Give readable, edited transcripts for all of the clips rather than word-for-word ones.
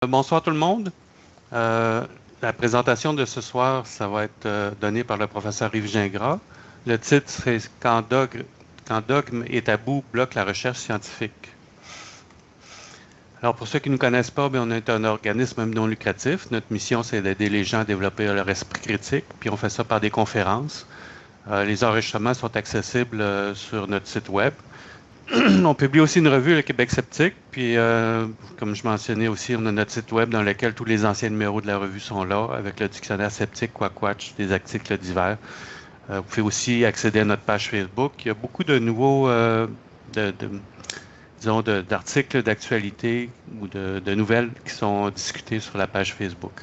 Bonsoir tout le monde. Euh, la présentation de ce soir, ça va être donnée par le professeur Yves Gingras. Le titre, c'est quand dogme et tabou bloquent la recherche scientifique. Alors, pour ceux qui ne nous connaissent pas, bien, on est un organisme non lucratif. Notre mission, c'est d'aider les gens à développer leur esprit critique, puis on fait ça par des conférences. Les enregistrements sont accessibles sur notre site web. On publie aussi une revue, le Québec sceptique, puis comme je mentionnais aussi, on a notre site web dans lequel tous les anciens numéros de la revue sont là, avec le dictionnaire sceptique, Quackwatch, des articles divers. Vous pouvez aussi accéder à notre page Facebook. Il y a beaucoup de nouveaux, disons, d'articles d'actualité ou de nouvelles qui sont discutées sur la page Facebook.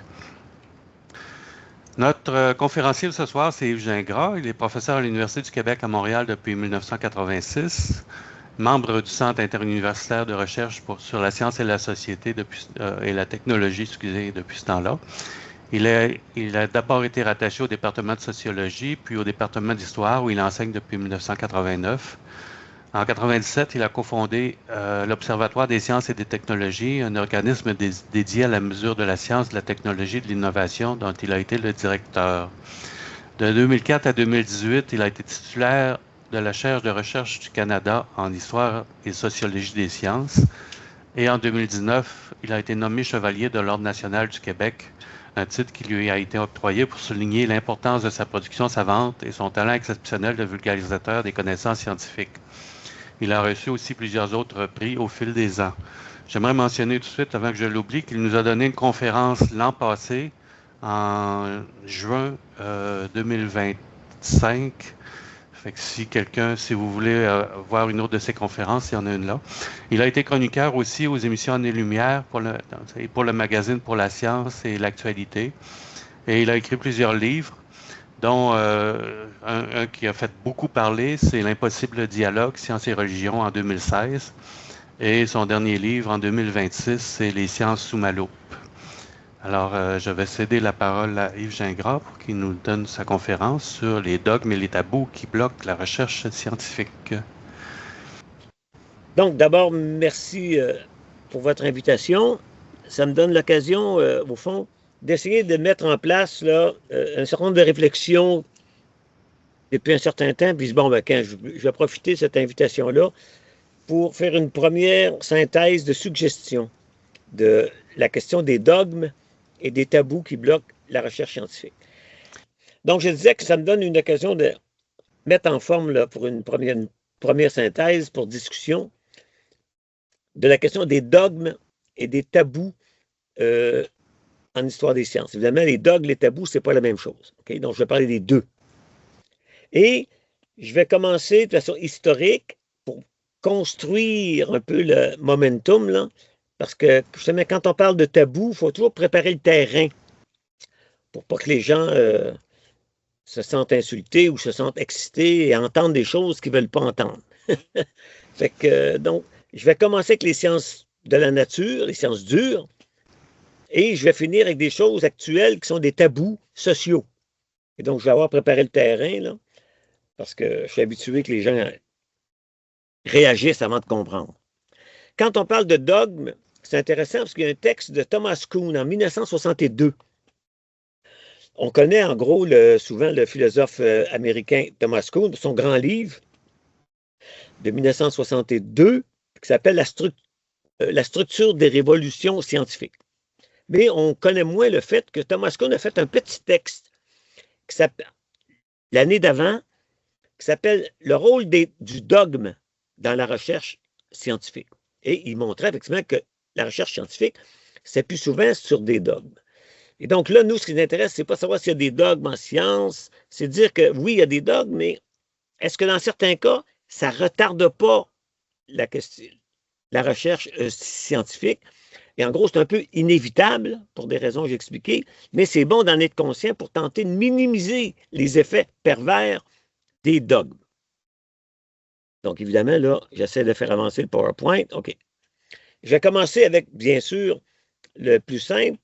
Notre conférencier de ce soir, c'est Yves Gingras. Il est professeur à l'Université du Québec à Montréal depuis 1986. Membre du Centre interuniversitaire de recherche sur la science et la société et la technologie, depuis ce temps-là. Il a d'abord été rattaché au département de sociologie, puis au département d'histoire, où il enseigne depuis 1989. En 1997, il a cofondé l'Observatoire des sciences et des technologies, un organisme dédié à la mesure de la science, de la technologie et de l'innovation, dont il a été le directeur. De 2004 à 2018, il a été titulaire de la chaire de recherche du Canada en histoire et sociologie des sciences. Et en 2019, il a été nommé chevalier de l'Ordre national du Québec, un titre qui lui a été octroyé pour souligner l'importance de sa production savante et son talent exceptionnel de vulgarisateur des connaissances scientifiques. Il a reçu aussi plusieurs autres prix au fil des ans. J'aimerais mentionner tout de suite, avant que je l'oublie, qu'il nous a donné une conférence l'an passé, en juin 2025. Fait que si vous voulez voir une autre de ses conférences, il y en a une là. Il a été chroniqueur aussi aux émissions Année Lumière pour le magazine Pour la science et l'actualité. Et il a écrit plusieurs livres, dont un qui a fait beaucoup parler, c'est L'impossible dialogue, sciences et religion en 2016. Et son dernier livre en 2026, c'est Les sciences sous ma loupe. Alors, je vais céder la parole à Yves Gingras pour qu'il nous donne sa conférence sur les dogmes et les tabous qui bloquent la recherche scientifique. Donc, d'abord, merci pour votre invitation. Ça me donne l'occasion, au fond, d'essayer de mettre en place là, un certain nombre de réflexions depuis un certain temps. Puis, bon, je vais profiter de cette invitation-là pour faire une première synthèse de suggestions de la question des dogmes et des tabous qui bloquent la recherche scientifique. Donc, je disais que ça me donne une occasion de mettre en forme là, pour une première synthèse pour discussion de la question des dogmes et des tabous en histoire des sciences. Évidemment, les dogmes et les tabous, ce n'est pas la même chose. Okay? Donc, je vais parler des deux. Et je vais commencer de façon historique pour construire un peu le momentum, là, parce que justement, quand on parle de tabou, il faut toujours préparer le terrain pour pas que les gens se sentent insultés ou se sentent excités et entendent des choses qu'ils ne veulent pas entendre. Fait que, donc, je vais commencer avec les sciences de la nature, les sciences dures, et je vais finir avec des choses actuelles qui sont des tabous sociaux. Et donc, je vais avoir préparé le terrain, là, parce que je suis habitué que les gens réagissent avant de comprendre. Quand on parle de dogme, c'est intéressant parce qu'il y a un texte de Thomas Kuhn en 1962. On connaît en gros souvent le philosophe américain Thomas Kuhn, son grand livre de 1962 qui s'appelle La structure des révolutions scientifiques. Mais on connaît moins le fait que Thomas Kuhn a fait un petit texte qui s'appelle l'année d'avant, qui s'appelle Le rôle du dogme dans la recherche scientifique. Et il montrait effectivement que la recherche scientifique s'appuie souvent sur des dogmes. Et donc là, nous, ce qui nous intéresse, c'est pas savoir s'il y a des dogmes en science, c'est dire que oui, il y a des dogmes, mais est-ce que dans certains cas, ça ne retarde pas la recherche scientifique? Et en gros, c'est un peu inévitable pour des raisons que j'ai expliquées, mais c'est bon d'en être conscient pour tenter de minimiser les effets pervers des dogmes. Donc, évidemment, là, j'essaie de faire avancer le PowerPoint. OK. Je vais commencer avec, bien sûr, le plus simple,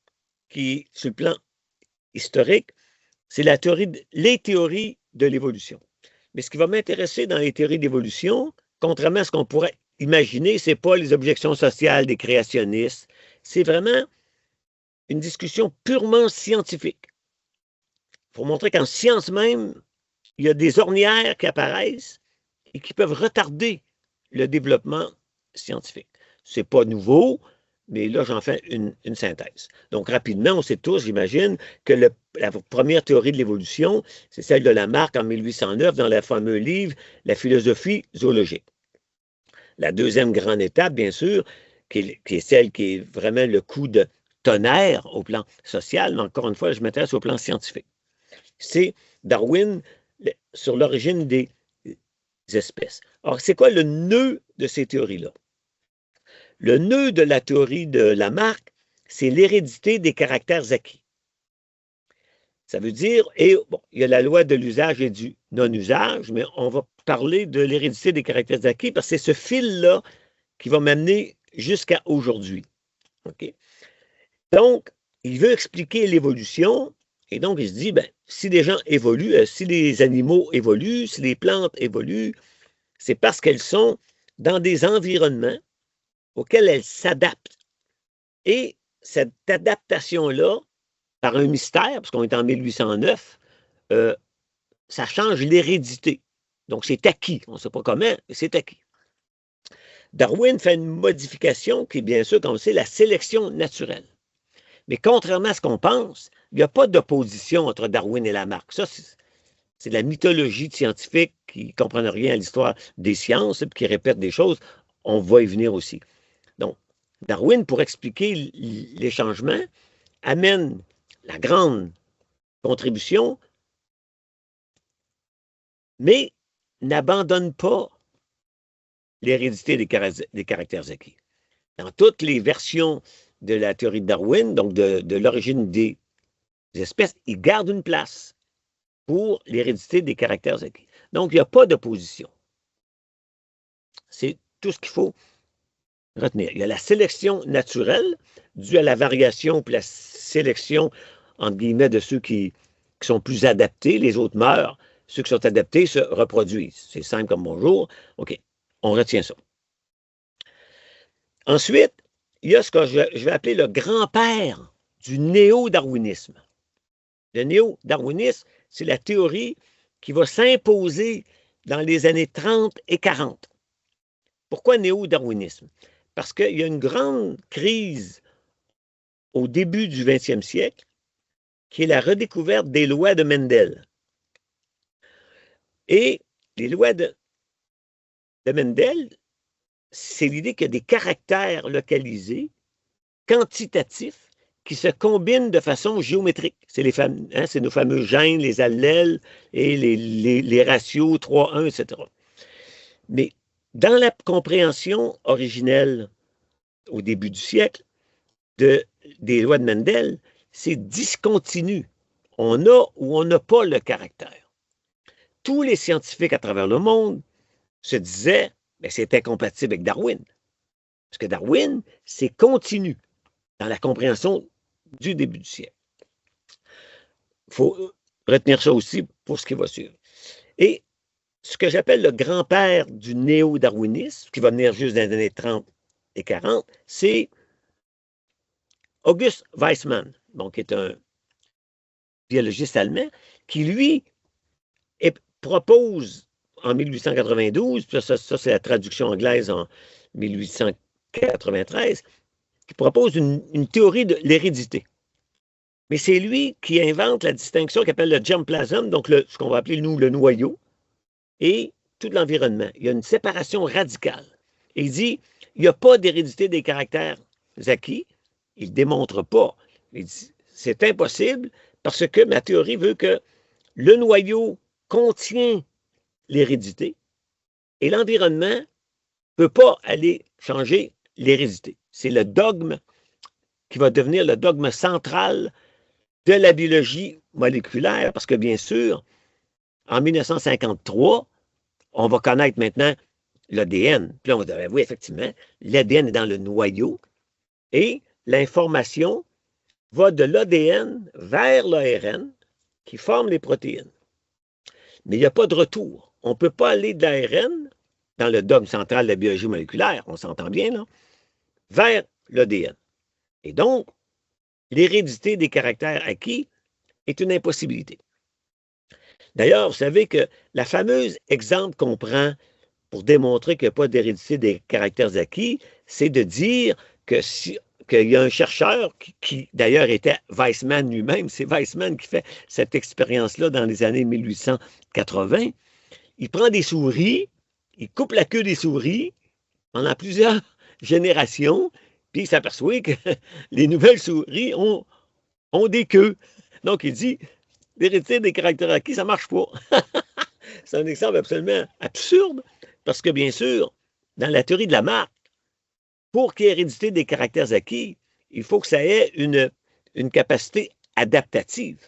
qui, sur le plan historique, c'est les théories de l'évolution. Mais ce qui va m'intéresser dans les théories d'évolution, contrairement à ce qu'on pourrait imaginer, ce n'est pas les objections sociales des créationnistes, c'est vraiment une discussion purement scientifique. Il faut montrer qu'en science même, il y a des ornières qui apparaissent et qui peuvent retarder le développement scientifique. Ce n'est pas nouveau, mais là, j'en fais une synthèse. Donc, rapidement, on sait tous, j'imagine, que la première théorie de l'évolution, c'est celle de Lamarck en 1809 dans le fameux livre « La philosophie zoologique ». La deuxième grande étape, bien sûr, qui est celle qui est vraiment le coup de tonnerre au plan social, mais encore une fois, je m'intéresse au plan scientifique. C'est Darwin sur l'origine des espèces. Alors, c'est quoi le nœud de ces théories-là? Le nœud de la théorie de Lamarck, c'est l'hérédité des caractères acquis. Ça veut dire, et bon, il y a la loi de l'usage et du non-usage, mais on va parler de l'hérédité des caractères acquis parce que c'est ce fil-là qui va m'amener jusqu'à aujourd'hui. Okay? Donc, il veut expliquer l'évolution, et donc il se dit, ben, si les gens évoluent, si les animaux évoluent, si les plantes évoluent, c'est parce qu'elles sont dans des environnements auxquels elles s'adaptent. Et cette adaptation-là, par un mystère, parce qu'on est en 1809, ça change l'hérédité. Donc, c'est acquis. On ne sait pas comment, mais c'est acquis. Darwin fait une modification qui est bien sûr, comme on sait, la sélection naturelle. Mais contrairement à ce qu'on pense, il n'y a pas d'opposition entre Darwin et Lamarck. Ça, c'est de la mythologie scientifique qui ne comprennent rien à l'histoire des sciences et qui répète des choses. On va y venir aussi. Donc, Darwin, pour expliquer les changements, amène la grande contribution, mais n'abandonne pas l'hérédité des caractères acquis. Dans toutes les versions de la théorie de Darwin, donc de l'origine des espèces, il garde une place pour l'hérédité des caractères acquis. Donc, il n'y a pas d'opposition. C'est tout ce qu'il faut retenir. Il y a la sélection naturelle due à la variation puis la sélection, entre guillemets, de ceux qui sont plus adaptés. Les autres meurent. Ceux qui sont adaptés se reproduisent. C'est simple comme bonjour. OK, on retient ça. Ensuite, il y a ce que je vais appeler le grand-père du néo-darwinisme. Le néo-darwinisme, c'est la théorie qui va s'imposer dans les années 30 et 40. Pourquoi néo-darwinisme? Parce qu'il y a une grande crise au début du 20e siècle qui est la redécouverte des lois de Mendel. Et les lois de Mendel, c'est l'idée qu'il y a des caractères localisés, quantitatifs, qui se combinent de façon géométrique. C'est nos fameux gènes, les allèles et les ratios 3-1, etc. Mais dans la compréhension originelle, au début du siècle, des lois de Mendel, c'est discontinu. On a ou on n'a pas le caractère. Tous les scientifiques à travers le monde se disaient, mais c'est incompatible avec Darwin. Parce que Darwin, c'est continu dans la compréhension du début du siècle. Il faut retenir ça aussi pour ce qui va suivre. Et ce que j'appelle le grand-père du néo-darwinisme, qui va venir juste dans les années 30 et 40, c'est August Weismann, donc qui est un biologiste allemand, qui, lui, propose en 1892, ça c'est la traduction anglaise en 1893, qui propose une théorie de l'hérédité. Mais c'est lui qui invente la distinction qu'il appelle le germplasm, donc ce qu'on va appeler, nous, le noyau, et tout l'environnement. Il y a une séparation radicale. Et il dit, il n'y a pas d'hérédité des caractères acquis. Il ne démontre pas. Il dit, c'est impossible parce que ma théorie veut que le noyau contient l'hérédité et l'environnement ne peut pas aller changer l'hérédité. C'est le dogme qui va devenir le dogme central de la biologie moléculaire parce que, bien sûr, en 1953, on va connaître maintenant l'ADN. Puis là, on va dire, oui, effectivement, l'ADN est dans le noyau et l'information va de l'ADN vers l'ARN qui forme les protéines. Mais il n'y a pas de retour. On ne peut pas aller de l'ARN, dans le dogme central de la biologie moléculaire, on s'entend bien, là, vers l'ADN. Et donc, l'hérédité des caractères acquis est une impossibilité. D'ailleurs, vous savez que la fameuse exemple qu'on prend pour démontrer qu'il n'y a pas d'hérédité des caractères acquis, c'est de dire que qu'il y a un chercheur qui d'ailleurs était Weissmann lui-même, c'est Weissmann qui fait cette expérience-là dans les années 1880. Il prend des souris, il coupe la queue des souris pendant plusieurs générations, puis il s'aperçoit que les nouvelles souris ont des queues. Donc, il dit, l'hérédité des caractères acquis, ça ne marche pas. C'est un exemple absolument absurde, parce que, bien sûr, dans la théorie de Lamarck, pour qu'il y ait hérédité des caractères acquis, il faut que ça ait une capacité adaptative.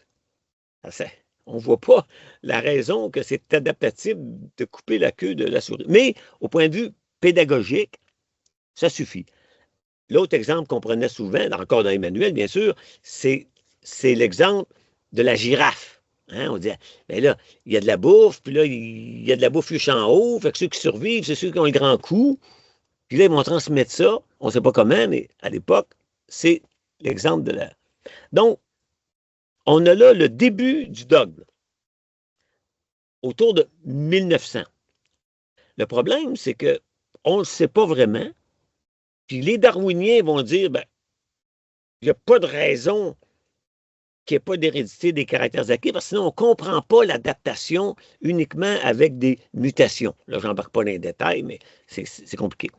On ne voit pas la raison que c'est adaptatif de couper la queue de la souris. Mais, au point de vue pédagogique, ça suffit. L'autre exemple qu'on prenait souvent, encore dans Emmanuel, bien sûr, c'est l'exemple de la girafe. Hein, on dit, bien là, il y a de la bouffe, puis là, il y a de la bouffe juste en haut, fait que ceux qui survivent, c'est ceux qui ont le grand coup. Puis là, ils vont transmettre ça, on ne sait pas comment, mais à l'époque, c'est l'exemple de la... Donc, on a là le début du dogme, autour de 1900. Le problème, c'est qu'on ne le sait pas vraiment, puis les darwiniens vont dire, ben, il n'y a pas de raison qu'il n'y ait pas d'hérédité des caractères acquis, parce que sinon, on ne comprend pas l'adaptation uniquement avec des mutations. Là, je n'embarque pas dans les détails, mais c'est compliqué.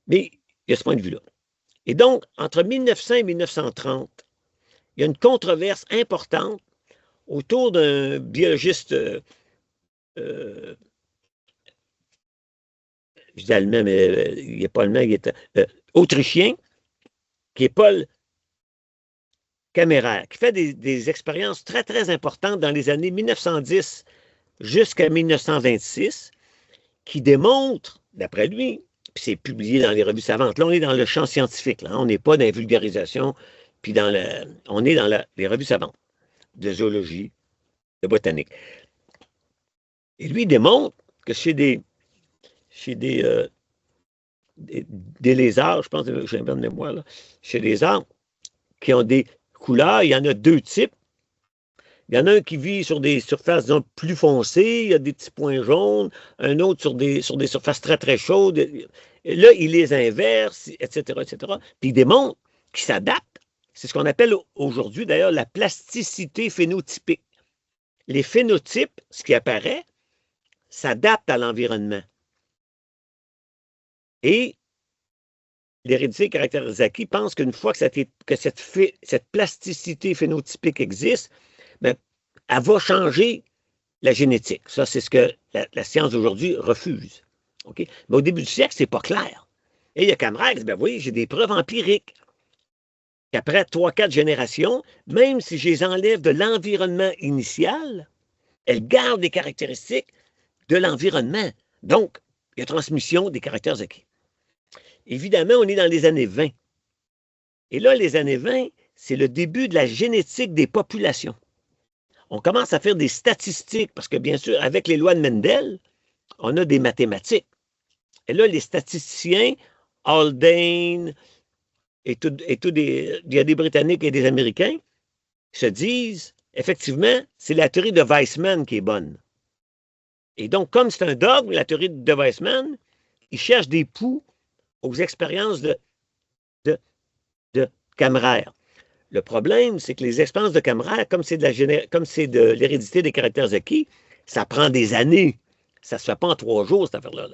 Mais il y a ce point de vue-là. Et donc, entre 1900 et 1930, il y a une controverse importante autour d'un biologiste, je dis allemand, mais il n'est pas allemand, il est autrichien, qui est Paul Kammerer, qui fait des expériences très, très importantes dans les années 1910 jusqu'à 1926, qui démontrent, d'après lui, puis c'est publié dans les revues savantes, là on est dans le champ scientifique, là, on n'est pas dans la vulgarisation, puis on est dans les revues savantes de zoologie, de botanique. Et lui démontre que chez des lézards, je pense, j'ai un peu de mémoire, là, chez les lézards qui ont des couleurs, il y en a deux types. Il y en a un qui vit sur des surfaces disons, plus foncées, il y a des petits points jaunes, un autre sur des surfaces très, très chaudes. Et là, il les inverse, etc., etc. Puis il démontre qu'ils s'adaptent. C'est ce qu'on appelle aujourd'hui, d'ailleurs, la plasticité phénotypique. Les phénotypes, ce qui apparaît, s'adaptent à l'environnement. Et l'hérédité caractères acquis pense qu'une fois que cette plasticité phénotypique existe, bien, elle va changer la génétique. Ça, c'est ce que la science d'aujourd'hui refuse. Okay? Mais au début du siècle, ce n'est pas clair. Et il y a Kammerer qui dit, ben oui, j'ai des preuves empiriques. Qu'après 3-4 générations, même si je les enlève de l'environnement initial, elles gardent les caractéristiques de l'environnement. Donc, il y a transmission des caractères acquis. Évidemment, on est dans les années 20. Et là, les années 20, c'est le début de la génétique des populations. On commence à faire des statistiques, parce que bien sûr, avec les lois de Mendel, on a des mathématiques. Et là, les statisticiens, Haldane, il y a des Britanniques et des Américains, se disent, effectivement, c'est la théorie de Weissmann qui est bonne. Et donc, comme c'est un dogme, la théorie de Weissmann, ils cherchent des poux aux expériences de Kammerer. Le problème, c'est que les expériences de Kammerer, comme c'est de l'hérédité des caractères acquis, ça prend des années. Ça ne se fait pas en 3 jours, cette affaire-là.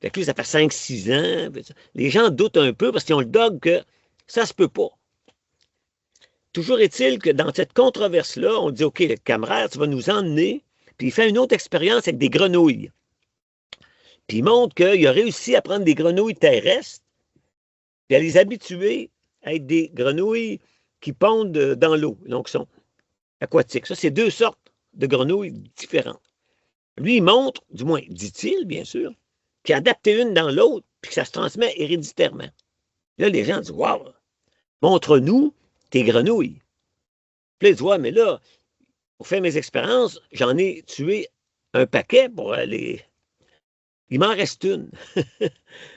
Fait que lui, ça fait 5-6 ans. Les gens doutent un peu parce qu'ils ont le dogme que ça ne se peut pas. Toujours est-il que dans cette controverse-là, on dit, OK, Kammerer, tu vas nous emmener, puis il fait une autre expérience avec des grenouilles. Puis il montre qu'il a réussi à prendre des grenouilles terrestres, puis à les habituer à être des grenouilles qui pondent dans l'eau, donc sont aquatiques. Ça, c'est 2 sortes de grenouilles différentes. Lui, il montre, du moins dit-il, bien sûr, qu'il a adapté une dans l'autre, puis que ça se transmet héréditairement. Là, les gens disent, wow, montre-nous tes grenouilles. Puis là, ils disent, ouais, mais là, pour faire mes expériences, j'en ai tué un paquet pour aller. Il m'en reste une.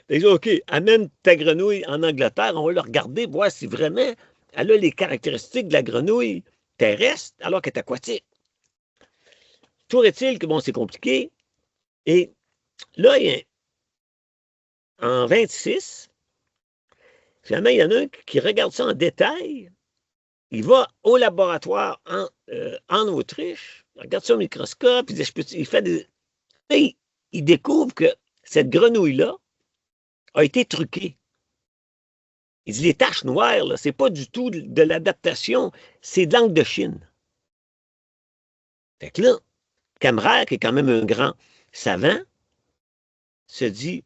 Ils disent, OK, amène ta grenouille en Angleterre, on va le regarder, voir si vraiment elle a les caractéristiques de la grenouille terrestre alors qu'elle est aquatique. Toujours est-il que, bon, c'est compliqué. Et là, en 26, finalement, il y en a un qui regarde ça en détail. Il va au laboratoire en Autriche, il regarde ça au microscope, il fait des... Et il découvre que cette grenouille-là a été truquée. Il dit, les taches noires, ce n'est pas du tout de l'adaptation, c'est de l'encre de Chine. Fait que là, Kammerer, qui est quand même un grand savant, se dit,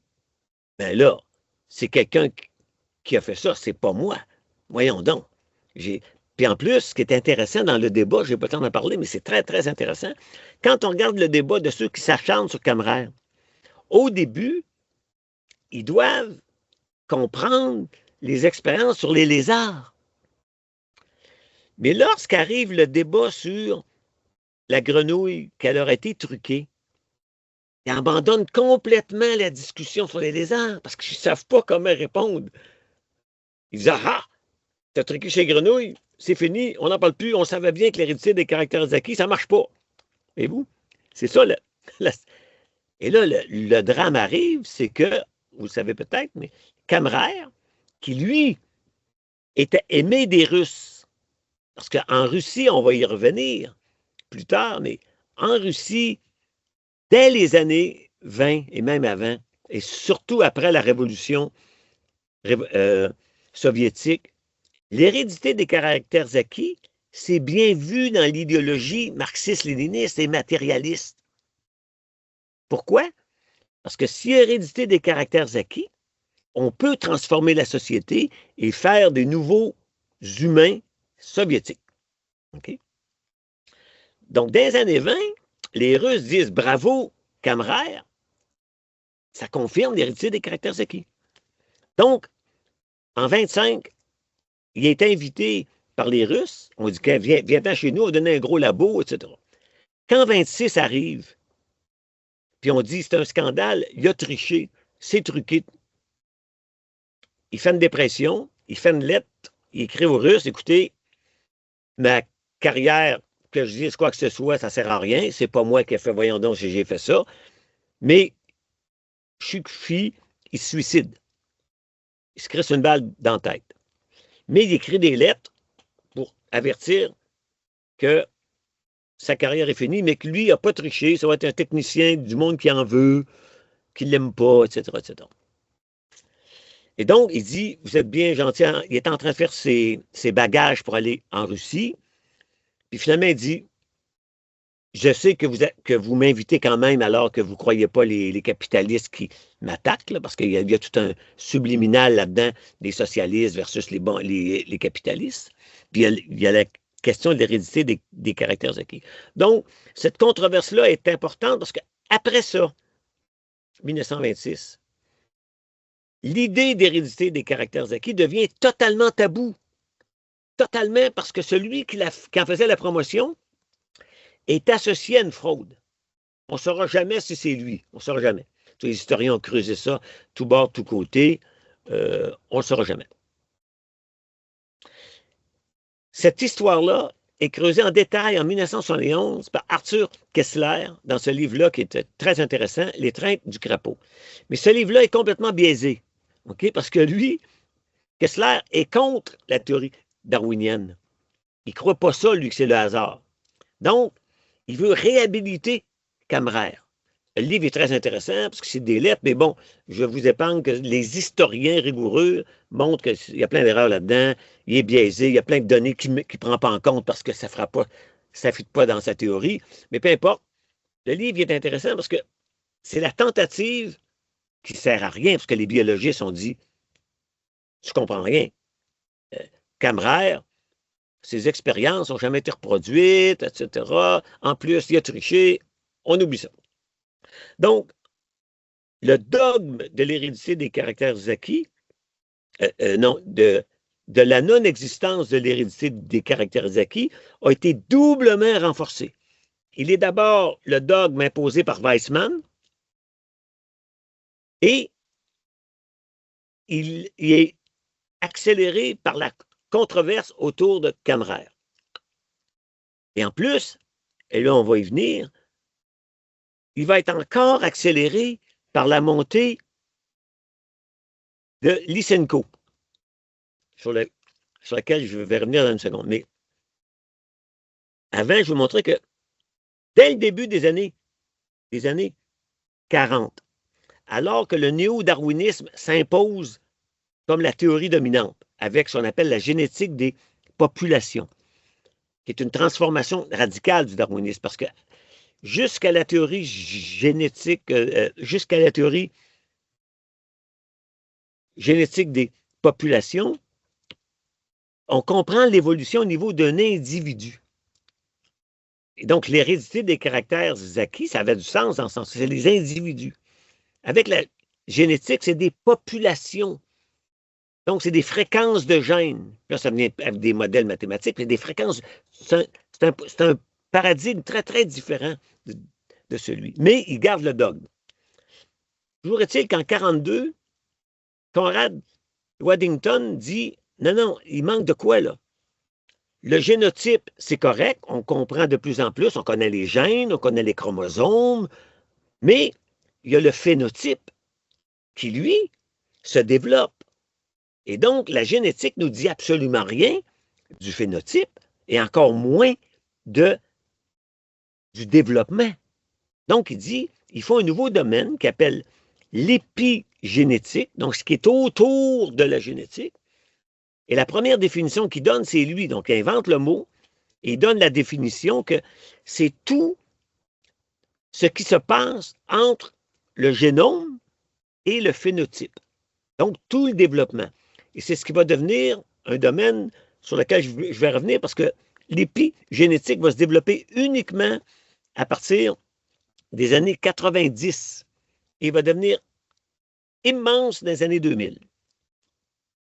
ben là, c'est quelqu'un qui a fait ça, c'est pas moi. Voyons donc. Puis en plus, ce qui est intéressant dans le débat, je n'ai pas le temps d'en parler, mais c'est très, très intéressant. Quand on regarde le débat de ceux qui s'acharnent sur Kammerer, au début, ils doivent comprendre les expériences sur les lézards. Mais lorsqu'arrive le débat sur la grenouille, qu'elle aurait été truquée, ils abandonnent complètement la discussion sur les lézards parce qu'ils ne savent pas comment répondre. Ils disent, ah, t'as truqué chez les grenouilles, c'est fini, on n'en parle plus, on savait bien que l'hérédité des caractères acquis, ça ne marche pas. Et vous, c'est ça. Et là, le drame arrive, c'est que, vous le savez peut-être, mais Kammerer, qui lui était aimé des Russes, parce qu'en Russie, on va y revenir plus tard, mais en Russie, dès les années 20 et même avant, et surtout après la révolution soviétique, l'hérédité des caractères acquis, c'est bien vu dans l'idéologie marxiste-léniniste et matérialiste. Pourquoi? Parce que si hérédité des caractères acquis, on peut transformer la société et faire des nouveaux humains soviétiques. Okay? Donc, dans les années 20, les Russes disent bravo, Kammerer, ça confirme l'hérédité des caractères acquis. Donc, en 25, il est invité par les Russes, on dit viens chez nous, on donne un gros labo, etc. Quand 26 arrive, puis on dit c'est un scandale, il a triché, c'est truqué. Il fait une dépression, il fait une lettre, il écrit aux Russes, écoutez, ma carrière, que je dise quoi que ce soit, ça ne sert à rien, c'est pas moi qui ai fait, voyons donc, j'ai fait ça, mais Chukchi, il se suicide. Il se crisse une balle dans la tête. Mais il écrit des lettres pour avertir que sa carrière est finie, mais que lui n'a pas triché, ça va être un technicien du monde qui en veut, qui ne l'aime pas, etc., etc. Et donc, il dit, vous êtes bien gentil, il est en train de faire ses bagages pour aller en Russie, puis finalement, il dit, je sais que vous m'invitez quand même alors que vous ne croyez pas les capitalistes qui m'attaquent, parce qu'il y a tout un subliminal là-dedans des socialistes versus les capitalistes. Puis il y a la question de l'hérédité des caractères acquis. Donc, cette controverse-là est importante parce qu'après ça, 1926, l'idée d'hérédité des caractères acquis devient totalement tabou. Totalement parce que celui qui en faisait la promotion est associé à une fraude. On ne saura jamais si c'est lui. On ne saura jamais. Tous les historiens ont creusé ça, tout bord, tout côté. On ne saura jamais. Cette histoire-là est creusée en détail en 1971 par Arthur Kessler dans ce livre-là qui était très intéressant, L'étreinte du crapaud. Mais ce livre-là est complètement biaisé, okay? Parce que lui, Kessler est contre la théorie darwinienne. Il ne croit pas ça, lui, que c'est le hasard. Donc, il veut réhabiliter Kammerer. Le livre est très intéressant parce que c'est des lettres, mais bon, je vous épargne que les historiens rigoureux montrent qu'il y a plein d'erreurs là-dedans, il est biaisé, il y a plein de données qu'il ne prend pas en compte parce que ça ne fit pas dans sa théorie. Mais peu importe, le livre est intéressant parce que c'est la tentative qui ne sert à rien, parce que les biologistes ont dit « tu ne comprends rien ». Kammerer, ses expériences n'ont jamais été reproduites, etc. En plus, il a triché, on oublie ça. Donc, le dogme de l'hérédité des caractères acquis, de la non-existence de l'hérédité des caractères acquis, a été doublement renforcé. Il est d'abord le dogme imposé par Weissmann et il est accéléré par la controverse autour de Kammerer. Et en plus, et là on va y venir, il va être encore accéléré par la montée de Lysenko, sur laquelle je vais revenir dans une seconde. Mais avant, je vous montrer que dès le début des années 40, alors que le néo-darwinisme s'impose comme la théorie dominante, avec ce qu'on appelle la génétique des populations, qui est une transformation radicale du darwinisme, parce que jusqu'à la théorie génétique, jusqu'à la théorie génétique des populations, on comprend l'évolution au niveau d'un individu. Et donc, l'hérédité des caractères acquis, ça avait du sens dans ce sens. C'est les individus. Avec la génétique, c'est des populations. Donc, c'est des fréquences de gènes. Là, ça vient avec des modèles mathématiques, mais des fréquences. C'est un paradigme très, très différent de celui. Mais il garde le dogme. Toujours est-il qu'en 1942, Conrad Waddington dit non, non, il manque de quoi là? Le génotype, c'est correct, on comprend de plus en plus, on connaît les gènes, on connaît les chromosomes, mais il y a le phénotype qui, lui, se développe. Et donc, la génétique nous dit absolument rien du phénotype et encore moins du développement. Donc, il dit, il faut un nouveau domaine qu'il appelle l'épigénétique, donc ce qui est autour de la génétique. Et la première définition qu'il donne, c'est lui. Donc, il invente le mot et il donne la définition que c'est tout ce qui se passe entre le génome et le phénotype. Donc, tout le développement. Et c'est ce qui va devenir un domaine sur lequel je vais revenir parce que l'épigénétique va se développer uniquement à partir des années 90 et va devenir immense dans les années 2000.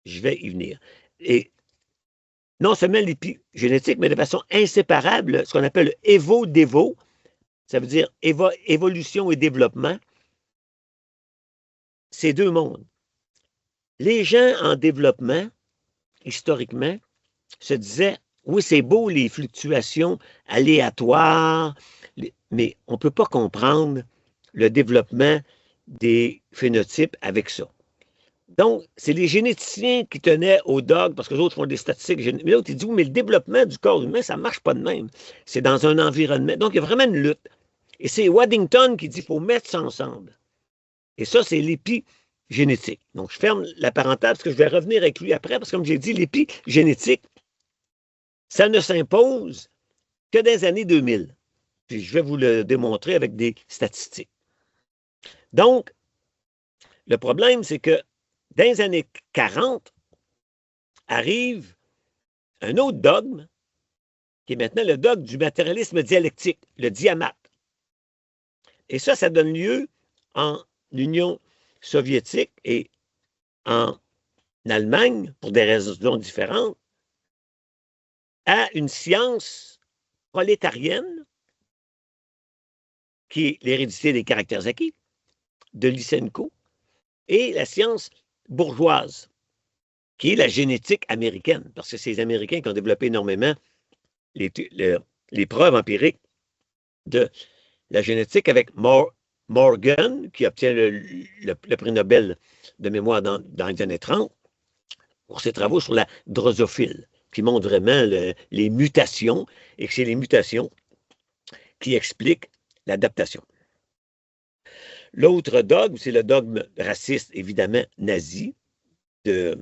Je vais y venir. Et non seulement l'épigénétique, mais de façon inséparable, ce qu'on appelle le évo-dévo, ça veut dire évolution et développement, c'est deux mondes. Les gens en développement, historiquement, se disaient, oui, c'est beau les fluctuations aléatoires, mais on ne peut pas comprendre le développement des phénotypes avec ça. Donc, c'est les généticiens qui tenaient au dogme, parce que les autres font des statistiques. Mais l'autre, il dit, oui, mais le développement du corps humain, ça ne marche pas de même. C'est dans un environnement. Donc, il y a vraiment une lutte. Et c'est Waddington qui dit, il faut mettre ça ensemble. Et ça, c'est l'épigénétique. Donc, je ferme la parenthèse, parce que je vais revenir avec lui après, parce que comme j'ai dit, l'épigénétique, ça ne s'impose que dans les années 2000. Puis, je vais vous le démontrer avec des statistiques. Donc, le problème, c'est que dans les années 40, arrive un autre dogme, qui est maintenant le dogme du matérialisme dialectique, le diamate. Et ça donne lieu en Union soviétique et en Allemagne, pour des raisons différentes, à une science prolétarienne, qui est l'hérédité des caractères acquis, de Lysenko, et la science bourgeoise, qui est la génétique américaine, parce que c'est les Américains qui ont développé énormément les preuves empiriques de la génétique avec Morgan, qui obtient le prix Nobel de mémoire dans les années 30, pour ses travaux sur la drosophile, qui montrent vraiment les mutations, et que c'est les mutations qui expliquent l'adaptation. L'autre dogme, c'est le dogme raciste, évidemment, nazi, le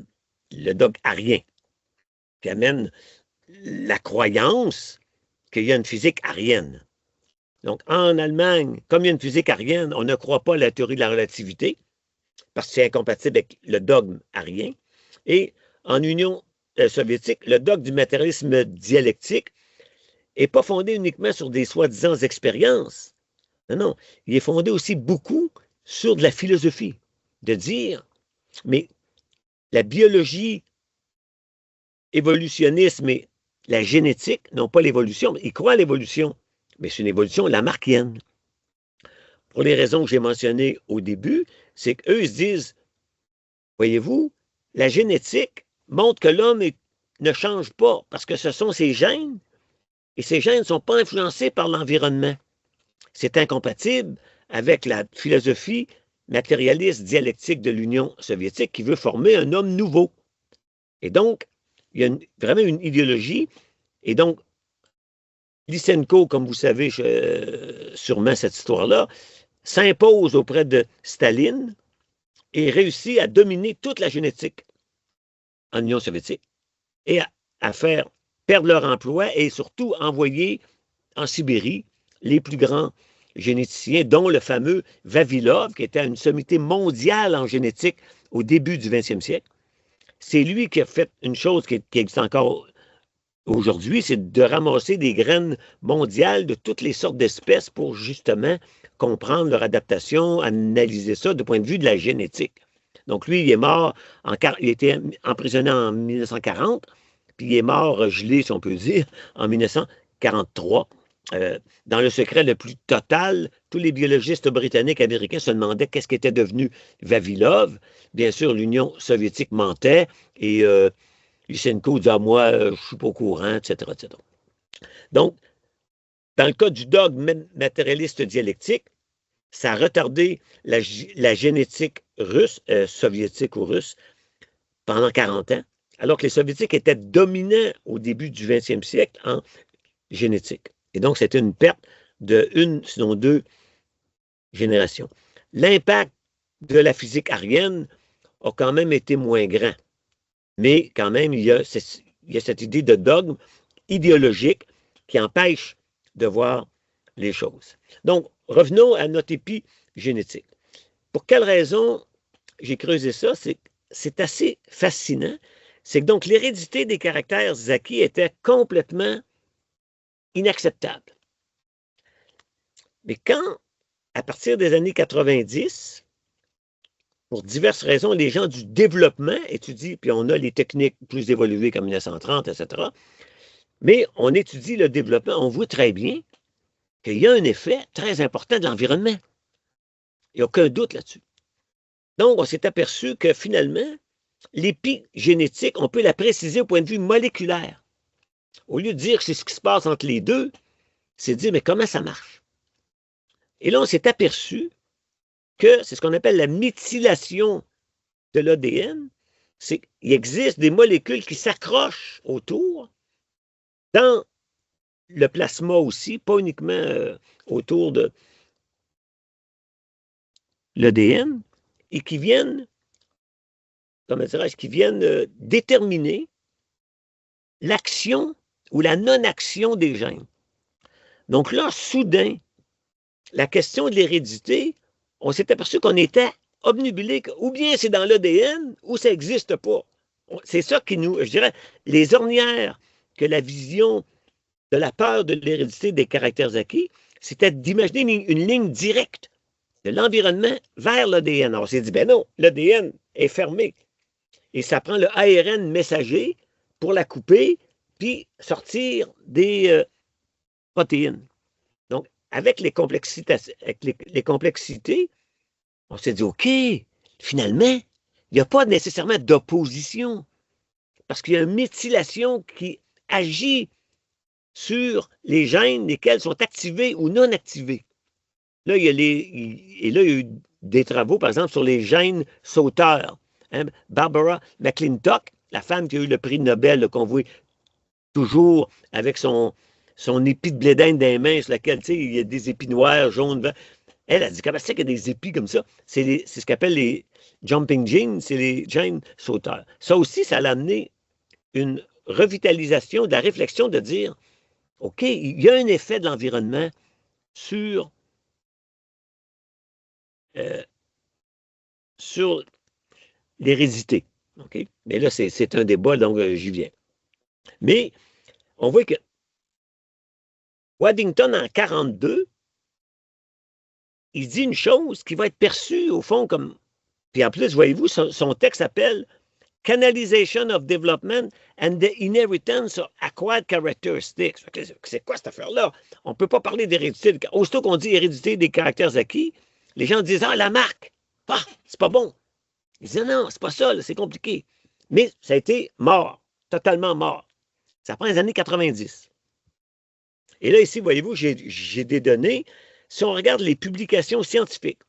dogme arien, qui amène la croyance qu'il y a une physique arienne. Donc, en Allemagne, comme il y a une physique arienne, on ne croit pas à la théorie de la relativité, parce que c'est incompatible avec le dogme arien. Et en Union soviétique, le dogme du matérialisme dialectique n'est pas fondé uniquement sur des soi-disant expériences. Non, non, il est fondé aussi beaucoup sur de la philosophie, de dire, mais la biologie évolutionniste, mais la génétique n'ont pas l'évolution. Ils croient à l'évolution, mais c'est une évolution lamarckienne. Pour les raisons que j'ai mentionnées au début, c'est qu'eux se disent, voyez-vous, la génétique montre que l'homme est ne change pas parce que ce sont ces gènes et ces gènes ne sont pas influencés par l'environnement. C'est incompatible avec la philosophie matérialiste dialectique de l'Union soviétique qui veut former un homme nouveau. Et donc, il y a vraiment une idéologie. Et donc, Lysenko, comme vous savez sûrement cette histoire-là, s'impose auprès de Staline et réussit à dominer toute la génétique en Union soviétique et à faire perdre leur emploi et surtout envoyer en Sibérie les plus grands généticiens, dont le fameux Vavilov, qui était une sommité mondiale en génétique au début du 20e siècle. C'est lui qui a fait une chose qui existe encore aujourd'hui, c'est de ramasser des graines mondiales de toutes les sortes d'espèces pour justement comprendre leur adaptation, analyser ça du point de vue de la génétique. Donc lui, il est mort, il était emprisonné en 1940, puis il est mort gelé, si on peut dire, en 1943. Dans le secret le plus total, tous les biologistes britanniques et américains se demandaient qu'est-ce qu'était devenu Vavilov. Bien sûr, l'Union soviétique mentait et Lysenko disait « moi, je ne suis pas au courant », etc., etc. Donc, dans le cas du dogme matérialiste dialectique, ça a retardé la génétique russe, soviétique ou russe, pendant 40 ans, alors que les soviétiques étaient dominants au début du 20e siècle en génétique. Et donc, c'était une perte de une, sinon deux générations. L'impact de la physique aryenne a quand même été moins grand. Mais quand même, il y a cette idée de dogme idéologique qui empêche de voir les choses. Donc, revenons à notre épigénétique. Pour quelle raison j'ai creusé ça? C'est assez fascinant. C'est que donc l'hérédité des caractères acquis était complètement inacceptable. Mais quand, à partir des années 90, pour diverses raisons, les gens du développement étudient, puis on a les techniques plus évoluées comme 1930, etc., mais on étudie le développement, on voit très bien qu'il y a un effet très important de l'environnement. Il n'y a aucun doute là-dessus. Donc, on s'est aperçu que finalement, l'épigénétique, on peut la préciser au point de vue moléculaire. Au lieu de dire que c'est ce qui se passe entre les deux, c'est de dire, mais comment ça marche? Et là, on s'est aperçu que c'est ce qu'on appelle la méthylation de l'ADN. C'est qu'il existe des molécules qui s'accrochent autour, dans le plasma aussi, pas uniquement autour de l'ADN, et qui viennent, comment dirais-je, qui viennent déterminer l'action ou la non-action des gènes. Donc là, soudain, la question de l'hérédité, on s'est aperçu qu'on était obnubilé, ou bien c'est dans l'ADN, ou ça n'existe pas. C'est ça qui nous, je dirais, les ornières que la vision de la peur de l'hérédité des caractères acquis, c'était d'imaginer une ligne directe de l'environnement vers l'ADN. On s'est dit, ben non, l'ADN est fermé. Et ça prend le ARN messager pour la couper, puis sortir des protéines. Donc, avec les complexités, on s'est dit, OK, finalement, il n'y a pas nécessairement d'opposition, parce qu'il y a une méthylation qui agit sur les gènes, lesquels sont activés ou non activés. Là, il y a eu des travaux, par exemple, sur les gènes sauteurs. Hein? Barbara McClintock, la femme qui a eu le prix Nobel, qu'on voit toujours avec son épi de blé d'Inde dans les mains, sur laquelle, il y a des épis noirs, jaunes, verts. Elle a dit, comment c'est qu'il y a des épis comme ça? C'est ce qu'on appelle les jumping genes, c'est les gènes sauteurs. Ça aussi, ça a amené une revitalisation de la réflexion de dire, OK, il y a un effet de l'environnement sur l'hérédité. Okay? Mais là, c'est un débat, donc j'y viens. Mais on voit que Waddington, en 1942, il dit une chose qui va être perçue, au fond, comme... Puis en plus, voyez-vous, son texte s'appelle « Canalization of Development and the Inheritance of Acquired Characteristics ». C'est quoi cette affaire-là? On ne peut pas parler d'hérédité. Aussitôt qu'on dit hérédité des caractères acquis, les gens disent « Ah, la marque! Ah, c'est pas bon! » Ils disent « Non, c'est pas ça, c'est compliqué. » Mais ça a été mort. totalement mort. Ça prend les années 90. Et là, ici, voyez-vous, j'ai des données. Si on regarde les publications scientifiques,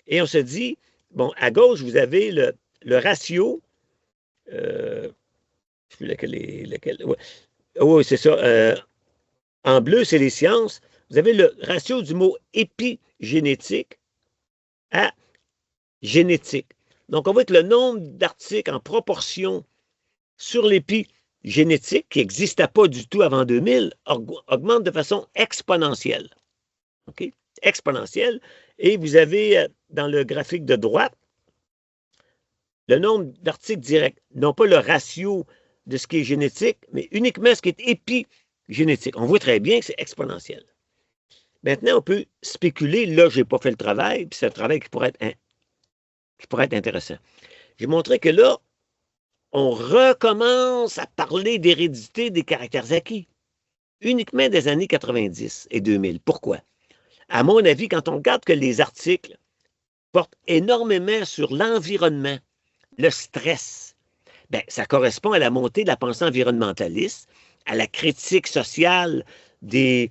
et on se dit, bon, à gauche, vous avez le ratio, je ne sais plus lequel ouais. Oui, c'est ça. En bleu, c'est les sciences. Vous avez le ratio du mot épigénétique à génétique. Donc, on voit que le nombre d'articles en proportion sur l'épigénétique, qui n'existait pas du tout avant 2000, augmente de façon exponentielle. OK? Exponentielle. Et vous avez, dans le graphique de droite, le nombre d'articles directs, non pas le ratio de ce qui est génétique, mais uniquement ce qui est épigénétique. On voit très bien que c'est exponentiel. Maintenant, on peut spéculer. Là, je n'ai pas fait le travail, puis c'est un travail qui pourrait être intéressant. J'ai montré que là, on recommence à parler d'hérédité des caractères acquis, uniquement des années 90 et 2000. Pourquoi? À mon avis, quand on regarde que les articles portent énormément sur l'environnement, le stress, bien, ça correspond à la montée de la pensée environnementaliste, à la critique sociale de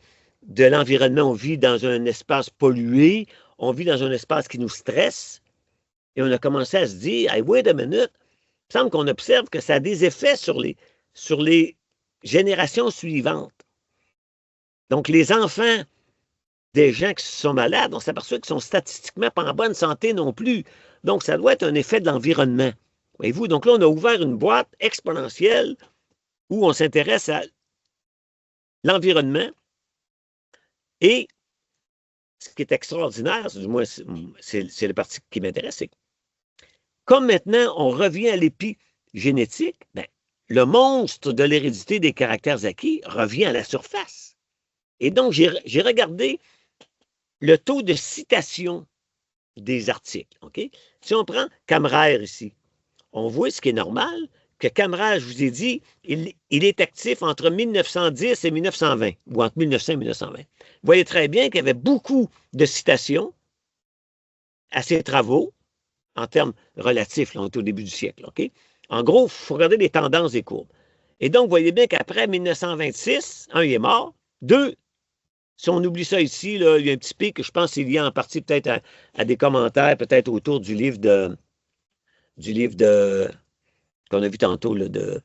l'environnement. On vit dans un espace pollué, on vit dans un espace qui nous stresse, et on a commencé à se dire, hey, wait a minute, il semble qu'on observe que ça a des effets sur les générations suivantes. Donc, les enfants des gens qui sont malades, on s'aperçoit qu'ils sont statistiquement pas en bonne santé non plus. Donc, ça doit être un effet de l'environnement. Voyez-vous, donc là, on a ouvert une boîte exponentielle où on s'intéresse à l'environnement. Et ce qui est extraordinaire, du moins, c'est le parti qui m'intéresse, c'est que comme maintenant, on revient à l'épigénétique, bien, le monstre de l'hérédité des caractères acquis revient à la surface. Et donc, j'ai regardé le taux de citation des articles. Okay? Si on prend Camrère ici, on voit ce qui est normal, que Camrère, je vous ai dit, il est actif entre 1910 et 1920, ou entre 1900 et 1920. Vous voyez très bien qu'il y avait beaucoup de citations à ses travaux, en termes relatifs, là, on est au début du siècle. Okay? En gros, il faut regarder les tendances des courbes. Et donc, vous voyez bien qu'après 1926, un, il est mort. Deux, si on oublie ça ici, là, il y a un petit pic, je pense qu'il y a en partie peut-être à des commentaires, peut-être autour du livre qu'on a vu tantôt, là, de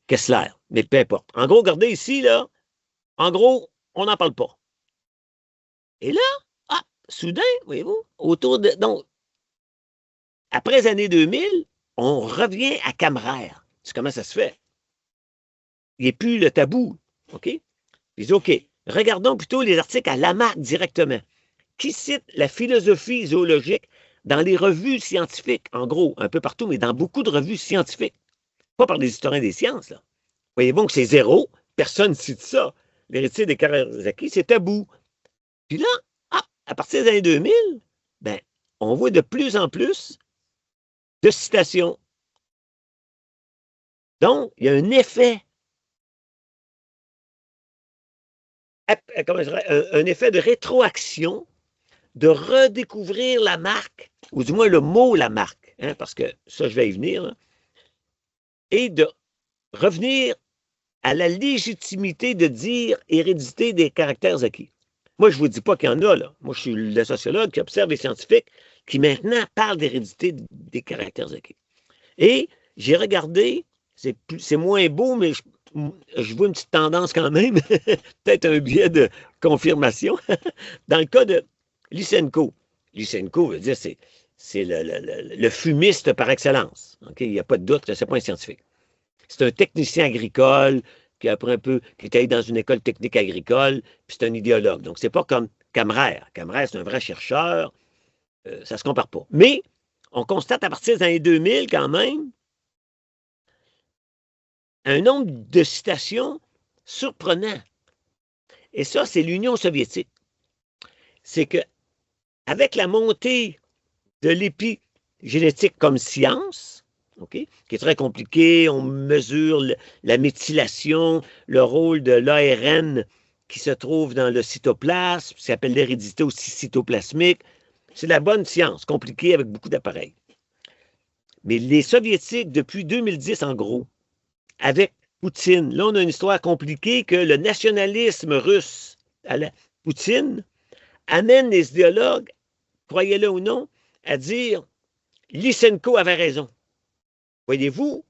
Kessler. Mais peu importe. En gros, regardez ici, là, en gros, on n'en parle pas. Et là, soudain, voyez-vous, autour de... Donc, après les années 2000, on revient à Camrère. C'est comment ça se fait? Il n'y a plus le tabou. OK? Je dis, OK, regardons plutôt les articles à Lamarck directement, qui cite la philosophie zoologique dans les revues scientifiques, en gros, un peu partout, mais dans beaucoup de revues scientifiques. Pas par des historiens des sciences, là. Voyez-vous que c'est zéro, personne ne cite ça. L'hérédité des caractères acquis, c'est tabou. Puis là, à partir des années 2000, ben, on voit de plus en plus de citations. Donc, il y a un effet. Un effet de rétroaction, de redécouvrir la marque, ou du moins le mot Lamarck, hein, parce que ça, je vais y venir, là, et de revenir à la légitimité de dire hérédité des caractères acquis. Moi, je ne vous dis pas qu'il y en a, là. Moi, je suis le sociologue qui observe les scientifiques qui maintenant parlent d'hérédité des caractères acquis. Et j'ai regardé, c'est moins beau, mais je vois une petite tendance quand même, peut-être un biais de confirmation. Dans le cas de Lysenko, Lysenko veut dire c'est le fumiste par excellence. Okay? Il n'y a pas de doute que ce n'est pas un scientifique. C'est un technicien agricole qui après un peu, qui est allé dans une école technique agricole, puis c'est un idéologue. Donc, c'est pas comme Camrère. Camrère, c'est un vrai chercheur. Ça ne se compare pas. Mais on constate à partir des années 2000 quand même un nombre de citations surprenant. Et ça, c'est l'Union soviétique. C'est que avec la montée de l'épigénétique comme science, okay, qui est très compliquée, on mesure la méthylation, le rôle de l'ARN qui se trouve dans le cytoplasme, qui s'appelle l'hérédité aussi cytoplasmique. C'est la bonne science, compliquée avec beaucoup d'appareils. Mais les Soviétiques, depuis 2010 en gros, avec Poutine. Là, on a une histoire compliquée que le nationalisme russe à la Poutine amène les idéologues, croyez-le ou non, à dire Lysenko avait raison. Voyez-vous,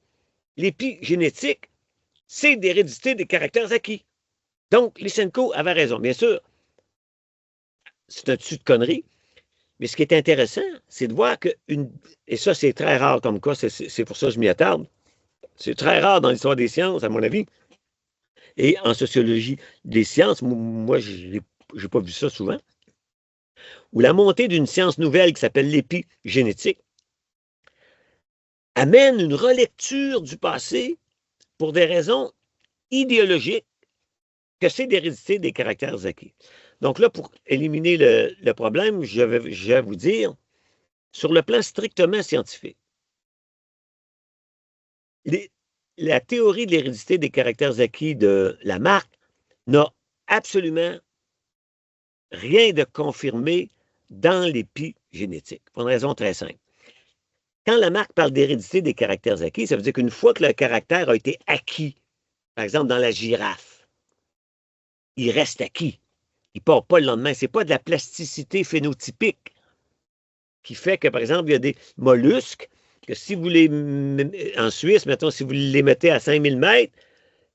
l'épigénétique, c'est d'hérédité des caractères acquis. Donc, Lysenko avait raison. Bien sûr, c'est un dessus de conneries, mais ce qui est intéressant, c'est de voir que, et ça, c'est très rare comme cas, c'est pour ça que je m'y attarde, c'est très rare dans l'histoire des sciences, à mon avis, et en sociologie des sciences, moi, je n'ai pas vu ça souvent, où la montée d'une science nouvelle qui s'appelle l'épigénétique amène une relecture du passé pour des raisons idéologiques que c'est d'héréditer des caractères acquis. Donc là, pour éliminer le problème, je vais vous dire, sur le plan strictement scientifique, la théorie de l'hérédité des caractères acquis de Lamarck n'a absolument rien de confirmé dans l'épigénétique, pour une raison très simple. Quand Lamarck parle d'hérédité des caractères acquis, ça veut dire qu'une fois que le caractère a été acquis, par exemple dans la girafe, il reste acquis. Il ne part pas le lendemain. Ce n'est pas de la plasticité phénotypique qui fait que, par exemple, il y a des mollusques que si vous les... En Suisse, mettons, si vous les mettez à 5000 mètres,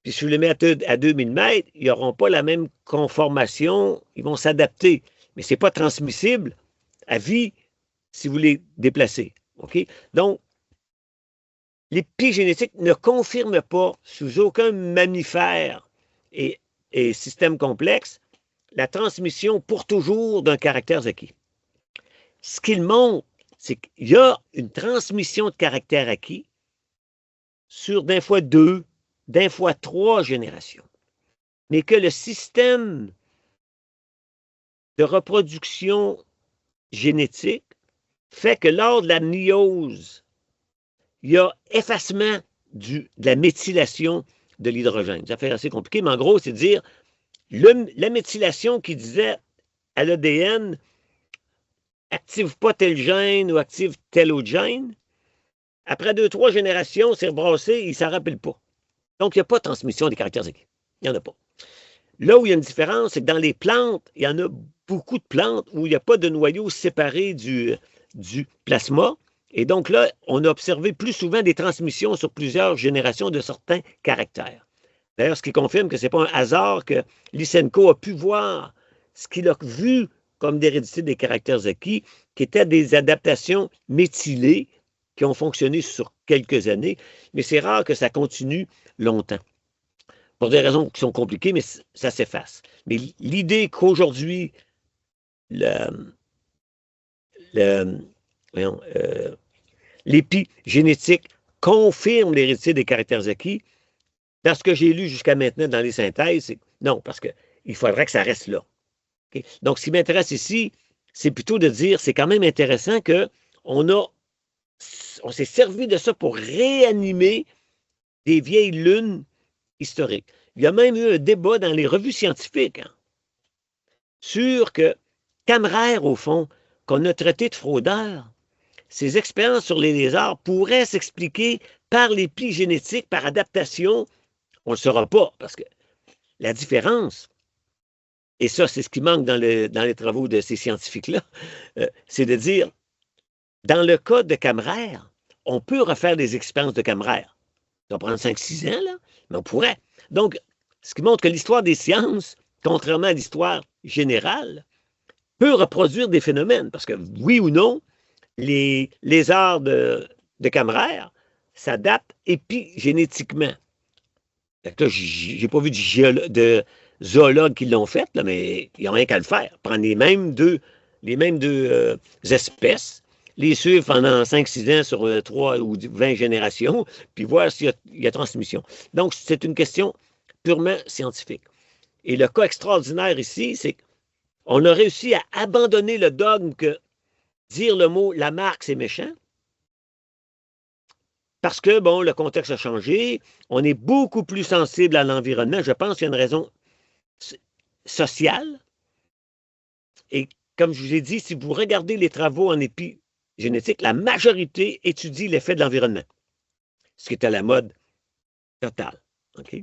puis si vous les mettez à 2000 mètres, ils n'auront pas la même conformation, ils vont s'adapter. Mais ce n'est pas transmissible à vie si vous les déplacez. OK? Donc, l'épigénétique ne confirme pas, sous aucun mammifère et système complexe, la transmission pour toujours d'un caractère acquis. Ce qu'il montre, c'est qu'il y a une transmission de caractère acquis sur d'un fois 2, d'un fois 3 générations, mais que le système de reproduction génétique fait que lors de la myose, il y a effacement de la méthylation de l'hydrogène. Ça fait assez compliqué, mais en gros, c'est de dire la méthylation qui disait à l'ADN active pas tel gène ou active tel autre gène. Après 2-3 générations, c'est rebrassé, il ne s'en rappelle pas. Donc, il n'y a pas de transmission des caractères acquis. Il n'y en a pas. Là où il y a une différence, c'est que dans les plantes, il y en a beaucoup de plantes où il n'y a pas de noyau séparé du plasma. Et donc là, on a observé plus souvent des transmissions sur plusieurs générations de certains caractères. D'ailleurs, ce qui confirme que ce n'est pas un hasard que Lysenko a pu voir ce qu'il a vu comme d'hérédité des caractères acquis, qui étaient des adaptations méthylées qui ont fonctionné sur quelques années, mais c'est rare que ça continue longtemps. Pour des raisons qui sont compliquées, mais ça s'efface. Mais l'idée qu'aujourd'hui, l'épigénétique confirme l'hérédité des caractères acquis, dans ce que j'ai lu jusqu'à maintenant dans les synthèses, c'est non, parce qu'il faudrait que ça reste là. Okay? Donc, ce qui m'intéresse ici, c'est plutôt de dire, c'est quand même intéressant qu'on s'est servi de ça pour réanimer des vieilles lunes historiques. Il y a même eu un débat dans les revues scientifiques sur que Kammerer, au fond, qu'on a traité de fraudeur, ses expériences sur les lézards pourraient s'expliquer par l'épigénétique, par adaptation. On ne le saura pas, parce que la différence, et ça, c'est ce qui manque dans les travaux de ces scientifiques-là, c'est de dire, dans le cas de Kammerer, on peut refaire des expériences de Kammerer. Ça va prendre 5-6 ans, là, mais on pourrait. Donc, ce qui montre que l'histoire des sciences, contrairement à l'histoire générale, peut reproduire des phénomènes, parce que, oui ou non, les lézards de Kammerer s'adaptent épigénétiquement. Je n'ai pas vu de zoologues qui l'ont fait, là, mais il n'y a rien qu'à le faire. Prendre les mêmes deux espèces, les suivre pendant 5-6 ans sur 3 ou 20 générations, puis voir s'il y a transmission. Donc, c'est une question purement scientifique. Et le cas extraordinaire ici, c'est qu'on a réussi à abandonner le dogme que dire le mot Lamarck, c'est méchant. Parce que, bon, le contexte a changé, on est beaucoup plus sensible à l'environnement. Je pense qu'il y a une raison sociale. Et comme je vous ai dit, si vous regardez les travaux en épigénétique, la majorité étudie l'effet de l'environnement, ce qui est à la mode totale. OK?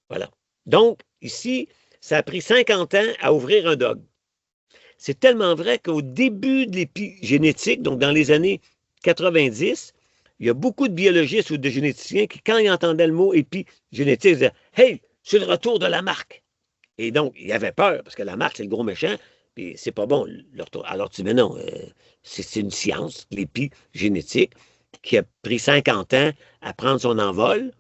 Voilà. Donc, ici, ça a pris 50 ans à ouvrir un dogme. C'est tellement vrai qu'au début de l'épigénétique, donc dans les années 90, il y a beaucoup de biologistes ou de généticiens qui, quand ils entendaient le mot épigénétique, disaient « Hey, c'est le retour de Lamarck ». Et donc, ils avaient peur, parce que Lamarck, c'est le gros méchant, puis c'est pas bon, le retour. Alors, tu dis « Mais non, c'est une science, l'épigénétique, qui a pris 50 ans à prendre son envol,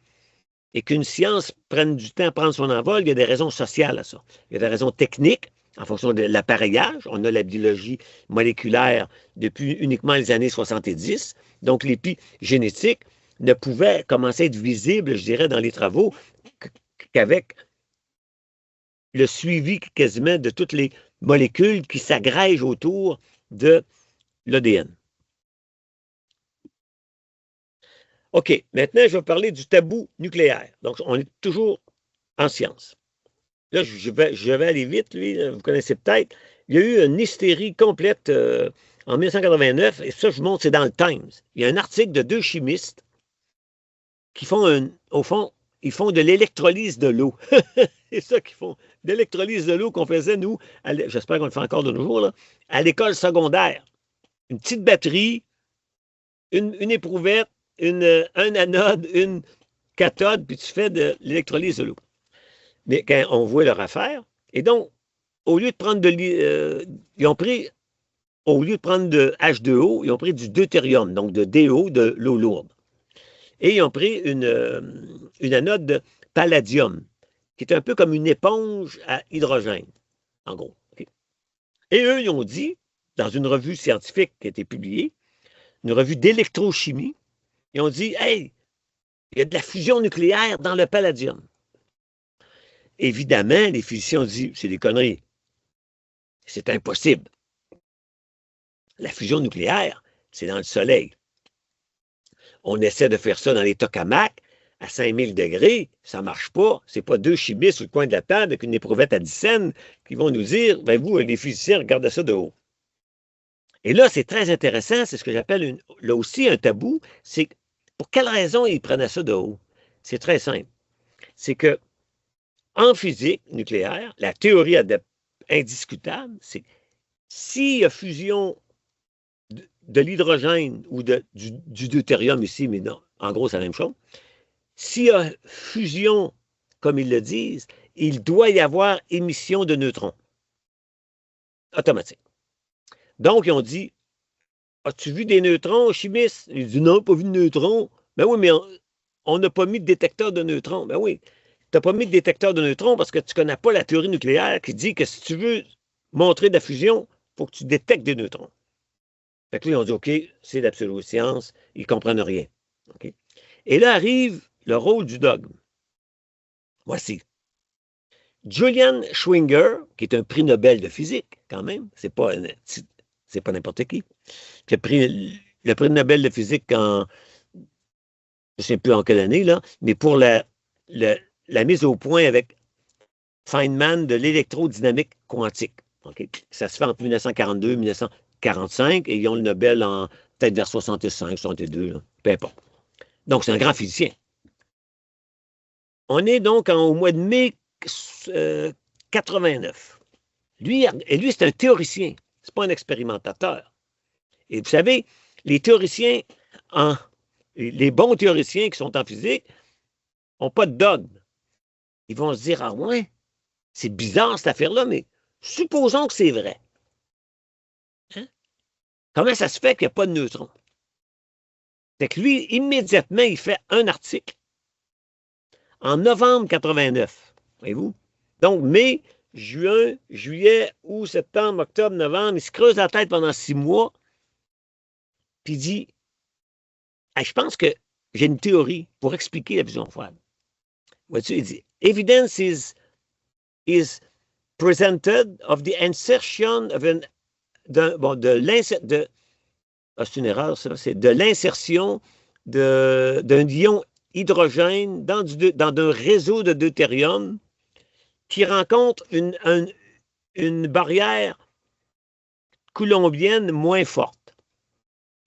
et qu'une science prenne du temps à prendre son envol, il y a des raisons sociales à ça. Il y a des raisons techniques, en fonction de l'appareillage. On a la biologie moléculaire depuis uniquement les années 70. Donc, l'épigénétique ne pouvait commencer à être visible, je dirais, dans les travaux qu'avec le suivi quasiment de toutes les molécules qui s'agrègent autour de l'ADN. OK, maintenant, je vais parler du tabou nucléaire. Donc, on est toujours en science. Là, je vais aller vite, lui, vous connaissez peut-être. Il y a eu une hystérie complète en 1989, et ça, je vous montre, c'est dans le Times. Il y a un article de 2 chimistes qui font, au fond, ils font de l'électrolyse de l'eau. C'est ça qu'ils font, de l'électrolyse de l'eau qu'on faisait, nous, j'espère qu'on le fait encore de nos jours, là, à l'école secondaire. Une petite batterie, une éprouvette, un anode, une cathode, puis tu fais de l'électrolyse de l'eau. Mais quand on voit leur affaire, et donc, au lieu de prendre ils ont pris, au lieu de prendre de H2O, ils ont pris du deutérium, donc de DO, de l'eau lourde. Et ils ont pris une anode de palladium, qui est un peu comme une éponge à hydrogène, en gros. Okay? Et eux, ils ont dit, dans une revue scientifique qui a été publiée, une revue d'électrochimie, ils ont dit, hey, il y a de la fusion nucléaire dans le palladium. Évidemment, les physiciens ont dit, c'est des conneries. C'est impossible. La fusion nucléaire, c'est dans le soleil. On essaie de faire ça dans les tokamaks, à 5000 degrés, ça ne marche pas. Ce n'est pas 2 chimistes sur le coin de la table avec une éprouvette à 10 cents qui vont nous dire, ben vous, les physiciens, regardez ça de haut. Et là, c'est très intéressant, c'est ce que j'appelle là aussi un tabou, c'est pour quelle raison ils prenaient ça de haut? C'est très simple. C'est que en physique nucléaire, la théorie indiscutable, c'est s'il y a fusion de l'hydrogène ou du deutérium ici, mais non, en gros, c'est la même chose. S'il y a fusion, comme ils le disent, il doit y avoir émission de neutrons. Automatique. Donc, ils ont dit, as-tu vu des neutrons, chimiste? Ils disent, non, pas vu de neutrons. Ben oui, mais on n'a pas mis de détecteur de neutrons. Ben oui, tu n'as pas mis de détecteur de neutrons parce que tu ne connais pas la théorie nucléaire qui dit que si tu veux montrer de la fusion, il faut que tu détectes des neutrons. Fait que là, ils ont dit, OK, c'est la pseudo-science, ils ne comprennent rien. Okay? Et là arrive le rôle du dogme. Voici. Julian Schwinger, qui est un prix Nobel de physique, quand même, c'est pas n'importe qui, qui a pris le prix Nobel de physique en, je ne sais plus en quelle année, là, mais pour la mise au point avec Feynman de l'électrodynamique quantique. Okay? Ça se fait entre 1942 et 1945, et ils ont le Nobel en peut-être vers 65, 62, là, peu importe. Donc, c'est un grand physicien. On est donc au mois de mai 89. Lui, c'est un théoricien, c'est pas un expérimentateur. Et vous savez, les théoriciens, les bons théoriciens qui sont en physique, n'ont pas de dogme. Ils vont se dire, ah ouais, c'est bizarre cette affaire-là, mais supposons que c'est vrai. Hein? Comment ça se fait qu'il n'y a pas de neutrons? Fait que lui, immédiatement, il fait un article en novembre 89. Voyez-vous? Donc, mai, juin, juillet, août, septembre, octobre, novembre, il se creuse la tête pendant 6 mois, puis il dit, hey, je pense que j'ai une théorie pour expliquer la fusion froide. Vois-tu, il dit, evidence is presented of the insertion of c'est une erreur, ça, c'est de l'insertion d'un ion hydrogène dans un réseau de deutérium qui rencontre une barrière coulombienne moins forte.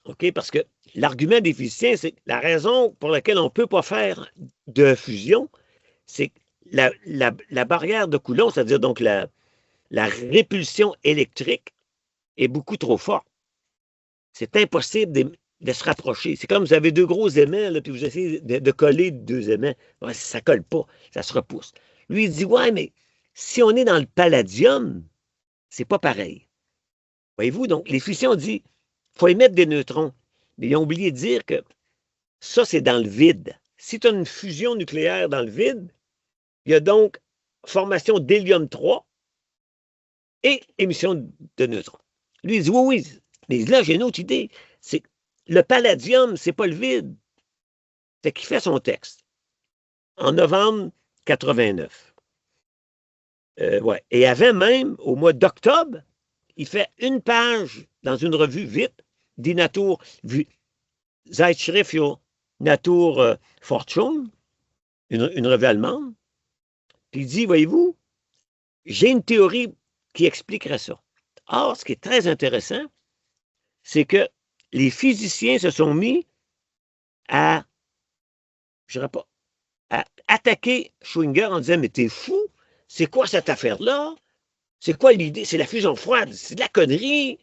OK? Parce que l'argument des physiciens, c'est la raison pour laquelle on ne peut pas faire de fusion, c'est que la barrière de Coulomb, c'est-à-dire donc la répulsion électrique, est beaucoup trop forte. C'est impossible de se rapprocher. C'est comme vous avez deux gros aimants, là, puis vous essayez de coller deux aimants. Ouais, ça ne colle pas, ça se repousse. Lui, il dit, ouais, mais si on est dans le palladium, c'est pas pareil. Voyez-vous, donc les physiciens ont dit, il faut émettre des neutrons. Mais ils ont oublié de dire que ça, c'est dans le vide. Si tu as une fusion nucléaire dans le vide, il y a donc formation d'hélium 3 et émission de neutrons. Lui, il dit, oui, oui, mais là, j'ai une autre idée. C'est le palladium, c'est pas le vide. C'est qu'il fait son texte en novembre 89. Ouais. Et avant même, au mois d'octobre, il fait une page dans une revue vite, Die Natur, Zeitschrift für Natur Forschung, une revue allemande. Puis il dit, voyez-vous, j'ai une théorie qui expliquerait ça. Or, ce qui est très intéressant, c'est que les physiciens se sont mis à, je dirais pas, à attaquer Schwinger en disant, mais t'es fou, c'est quoi cette affaire-là? C'est quoi l'idée? C'est la fusion froide, c'est de la connerie.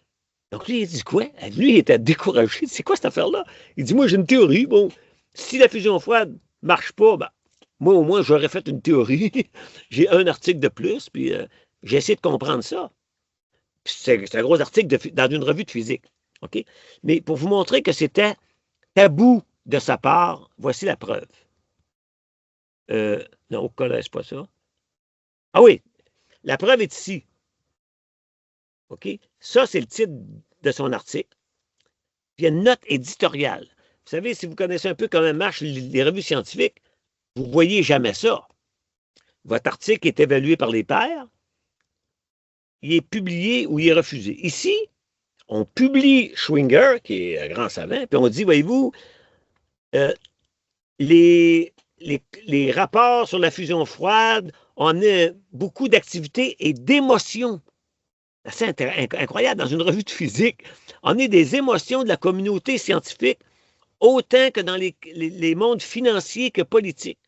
Donc lui, il dit quoi? Lui, il était découragé. C'est quoi cette affaire-là? Il dit, moi, j'ai une théorie. Bon, si la fusion froide ne marche pas, ben, moi, au moins, j'aurais fait une théorie. J'ai un article de plus, puis j'ai essayé de comprendre ça. C'est un gros article dans une revue de physique. OK? Mais pour vous montrer que c'était tabou de sa part, voici la preuve. Non, au collège, c'est pas ça. Ah oui, la preuve est ici. OK? Ça, c'est le titre de son article. Puis il y a une note éditoriale. Vous savez, si vous connaissez un peu comment marchent les revues scientifiques, vous ne voyez jamais ça. Votre article est évalué par les pairs, il est publié ou il est refusé. Ici, on publie Schwinger, qui est un grand savant, puis on dit, voyez-vous, les rapports sur la fusion froide, on a beaucoup d'activités et d'émotions. C'est incroyable, dans une revue de physique, on est des émotions de la communauté scientifique, autant que dans les mondes financiers que politiques.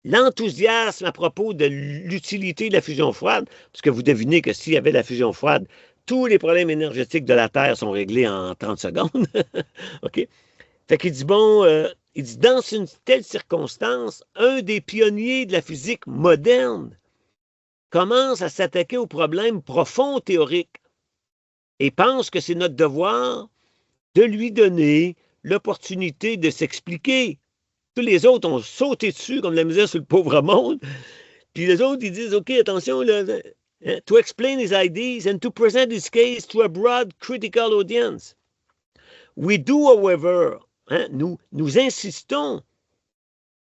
L'enthousiasme à propos de l'utilité de la fusion froide, parce que vous devinez que s'il y avait la fusion froide, tous les problèmes énergétiques de la Terre sont réglés en 30 secondes. OK? Fait qu'il dit, bon, il dit, dans une telle circonstance, un des pionniers de la physique moderne commence à s'attaquer aux problèmes profonds théoriques et pense que c'est notre devoir de lui donner l'opportunité de s'expliquer. Tous les autres ont sauté dessus comme la misère sur le pauvre monde. Puis les autres, ils disent, OK, attention, là, to explain his ideas and to present his case to a broad critical audience. We do, however, nous insistons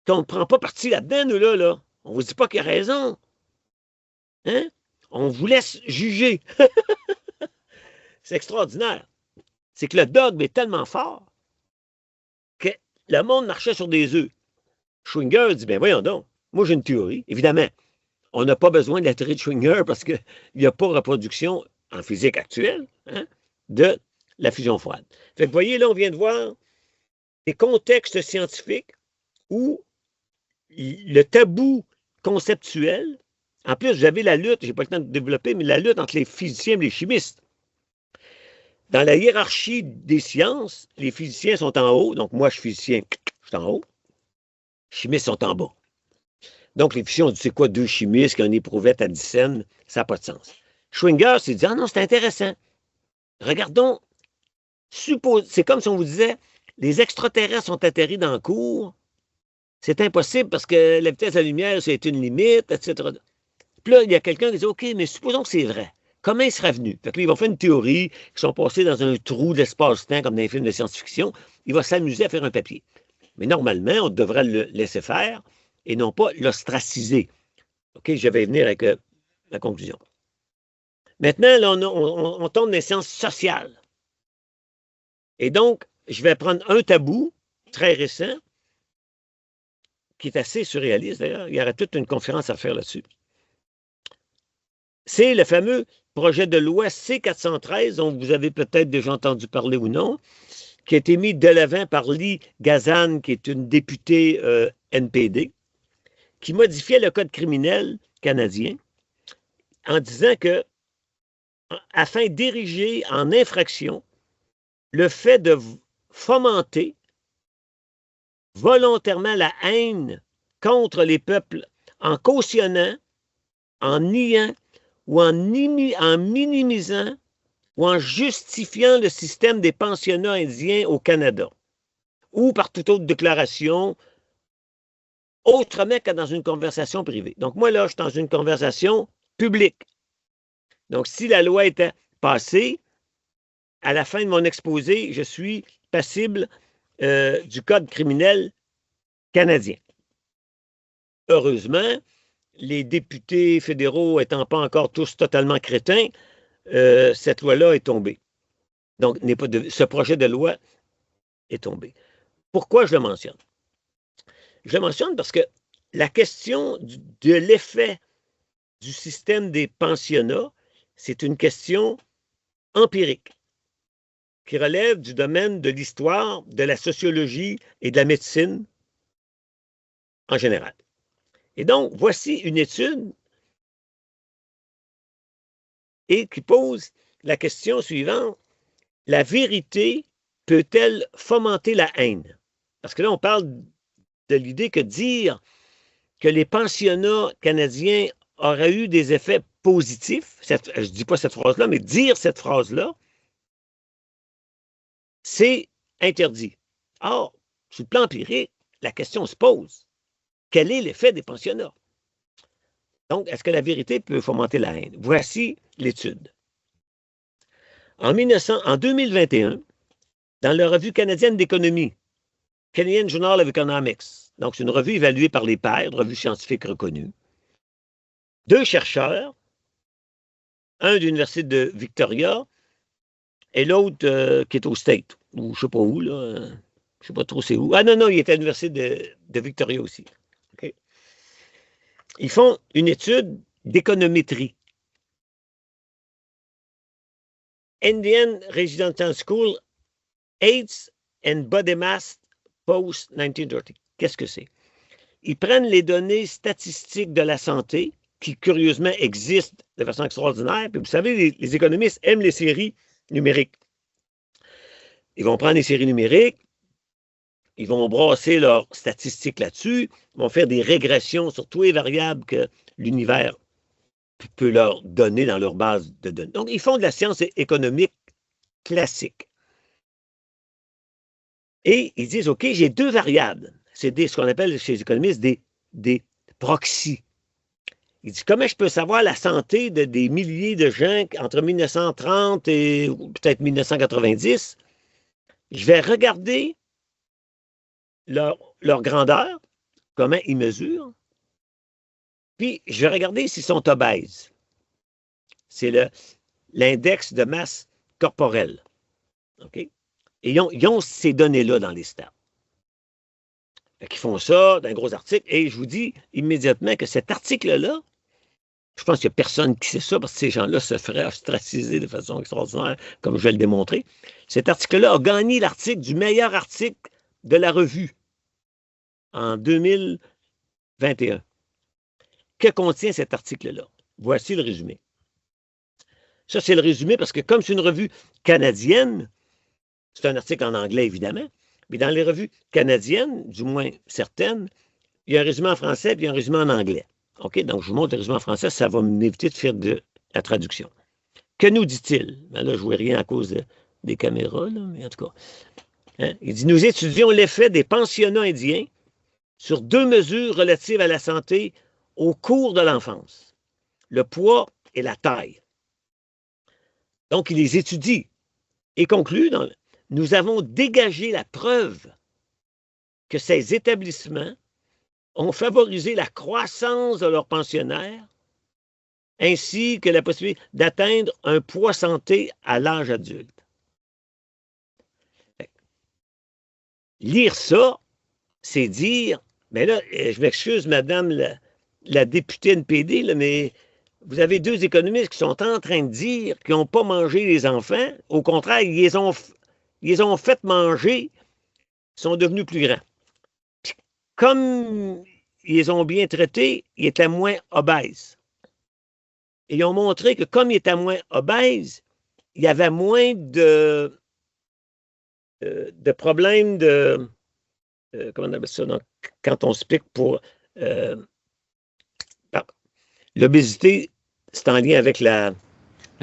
qu'on ne prend pas parti là-dedans, nous, là. On ne vous dit pas qu'il a raison. Hein? On vous laisse juger. C'est extraordinaire. C'est que le dogme est tellement fort que le monde marchait sur des œufs. Schwinger dit, ben voyons donc, moi j'ai une théorie. Évidemment, on n'a pas besoin de la théorie de Schwinger parce qu'il n'y a pas de reproduction en physique actuelle de la fusion froide. Fait que vous voyez, là, on vient de voir des contextes scientifiques où le tabou conceptuel, en plus, vous avez la lutte, je n'ai pas le temps de développer, mais la lutte entre les physiciens et les chimistes. Dans la hiérarchie des sciences, les physiciens sont en haut, donc moi, je suis physicien, je suis en haut. Les chimistes sont en bas. Donc, les physiciens ont dit, c'est quoi deux chimistes qui ont une éprouvette à 10 cents? Ça n'a pas de sens. Schwinger s'est dit, ah non, c'est intéressant. Regardons, c'est comme si on vous disait, les extraterrestres sont atterris dans le cours. C'est impossible parce que la vitesse de la lumière, c'est une limite, etc. Puis là, il y a quelqu'un qui dit, OK, mais supposons que c'est vrai. Comment il sera venu? Fait que là, ils vont faire une théorie, ils sont passés dans un trou d'espace-temps, comme dans les films de science-fiction. Il va s'amuser à faire un papier. Mais normalement, on devrait le laisser faire et non pas l'ostraciser. OK, je vais venir avec la conclusion. Maintenant, là, on tombe dans les sciences sociales. Et donc, je vais prendre un tabou très récent, qui est assez surréaliste d'ailleurs. Il y aurait toute une conférence à faire là-dessus. C'est le fameux projet de loi C-413, dont vous avez peut-être déjà entendu parler ou non, qui a été mis de l'avant par Lee Gazan, qui est une députée NPD, qui modifiait le code criminel canadien en disant que, afin d'ériger en infraction le fait de fomenter volontairement la haine contre les peuples en cautionnant, en niant ou en minimisant ou en justifiant le système des pensionnats indiens au Canada ou par toute autre déclaration autrement que dans une conversation privée. Donc moi, là, je suis dans une conversation publique. Donc si la loi était passée, à la fin de mon exposé, je suis passible du Code criminel canadien. Heureusement, les députés fédéraux étant pas encore tous totalement crétins, cette loi-là est tombée. Donc, ce projet de loi est tombé. Pourquoi je le mentionne? Je le mentionne parce que la question de l'effet du système des pensionnats, c'est une question empirique qui relève du domaine de l'histoire, de la sociologie et de la médecine en général. Et donc, voici une étude qui pose la question suivante. La vérité peut-elle fomenter la haine? Parce que là, on parle de l'idée que dire que les pensionnats canadiens auraient eu des effets positifs, je ne dis pas cette phrase-là, mais dire cette phrase-là, c'est interdit. Or, sur le plan empirique, la question se pose. Quel est l'effet des pensionnats? Donc, est-ce que la vérité peut fomenter la haine? Voici l'étude. En 2021, dans la revue canadienne d'économie, Canadian Journal of Economics, donc c'est une revue évaluée par les pairs, une revue scientifique reconnue, 2 chercheurs, un de l'Université de Victoria et l'autre qui est au State, ou je ne sais pas où, là, je ne sais pas trop c'est où. Ah non, il était à l'Université de Victoria aussi. Okay. Ils font une étude d'économétrie. Indian Residential School, AIDS and Body Mass Post-1930. Qu'est-ce que c'est? Ils prennent les données statistiques de la santé, qui curieusement existent de façon extraordinaire. Puis vous savez, les économistes aiment les séries numériques. Ils vont prendre les séries numériques, ils vont brasser leurs statistiques là-dessus, ils vont faire des régressions sur tous les variables que l'univers peut leur donner dans leur base de données. Donc, ils font de la science économique classique. Et ils disent, OK, j'ai 2 variables. C'est ce qu'on appelle chez les économistes des proxys. Ils disent, comment je peux savoir la santé de des milliers de gens entre 1930 et peut-être 1990? Je vais regarder leur grandeur, comment ils mesurent, puis je vais regarder s'ils sont obèses. C'est l'index de masse corporelle. OK? Et ils ont ces données-là dans les stats. Ils font ça dans un gros article, et je vous dis immédiatement que cet article-là, je pense qu'il n'y a personne qui sait ça, parce que ces gens-là se feraient ostraciser de façon extraordinaire, comme je vais le démontrer. Cet article-là a gagné l'article du meilleur article de la revue en 2021. Que contient cet article-là? Voici le résumé. Ça, c'est le résumé parce que comme c'est une revue canadienne, c'est un article en anglais, évidemment, mais dans les revues canadiennes, du moins certaines, il y a un résumé en français et il y a un résumé en anglais. OK? Donc, je vous montre le résumé en français, ça va m'éviter de faire de la traduction. Que nous dit-il? Ben là, je ne vois rien à cause des caméras, là, mais en tout cas. Hein? Il dit, nous étudions l'effet des pensionnats indiens sur 2 mesures relatives à la santé au cours de l'enfance, le poids et la taille. Donc, il les étudie et conclut, nous avons dégagé la preuve que ces établissements ont favorisé la croissance de leurs pensionnaires ainsi que la possibilité d'atteindre un poids santé à l'âge adulte. Lire ça, c'est dire, mais là, je m'excuse, madame la députée NPD, là, mais vous avez 2 économistes qui sont en train de dire qu'ils n'ont pas mangé les enfants. Au contraire, ils ils les ont fait manger, ils sont devenus plus grands. Puis, comme ils les ont bien traités, ils étaient moins obèses. Et ils ont montré que comme ils étaient moins obèses, il y avait moins de problèmes de... comment on appelle ça? Donc, quand on se pique pour... l'obésité, c'est en lien avec Le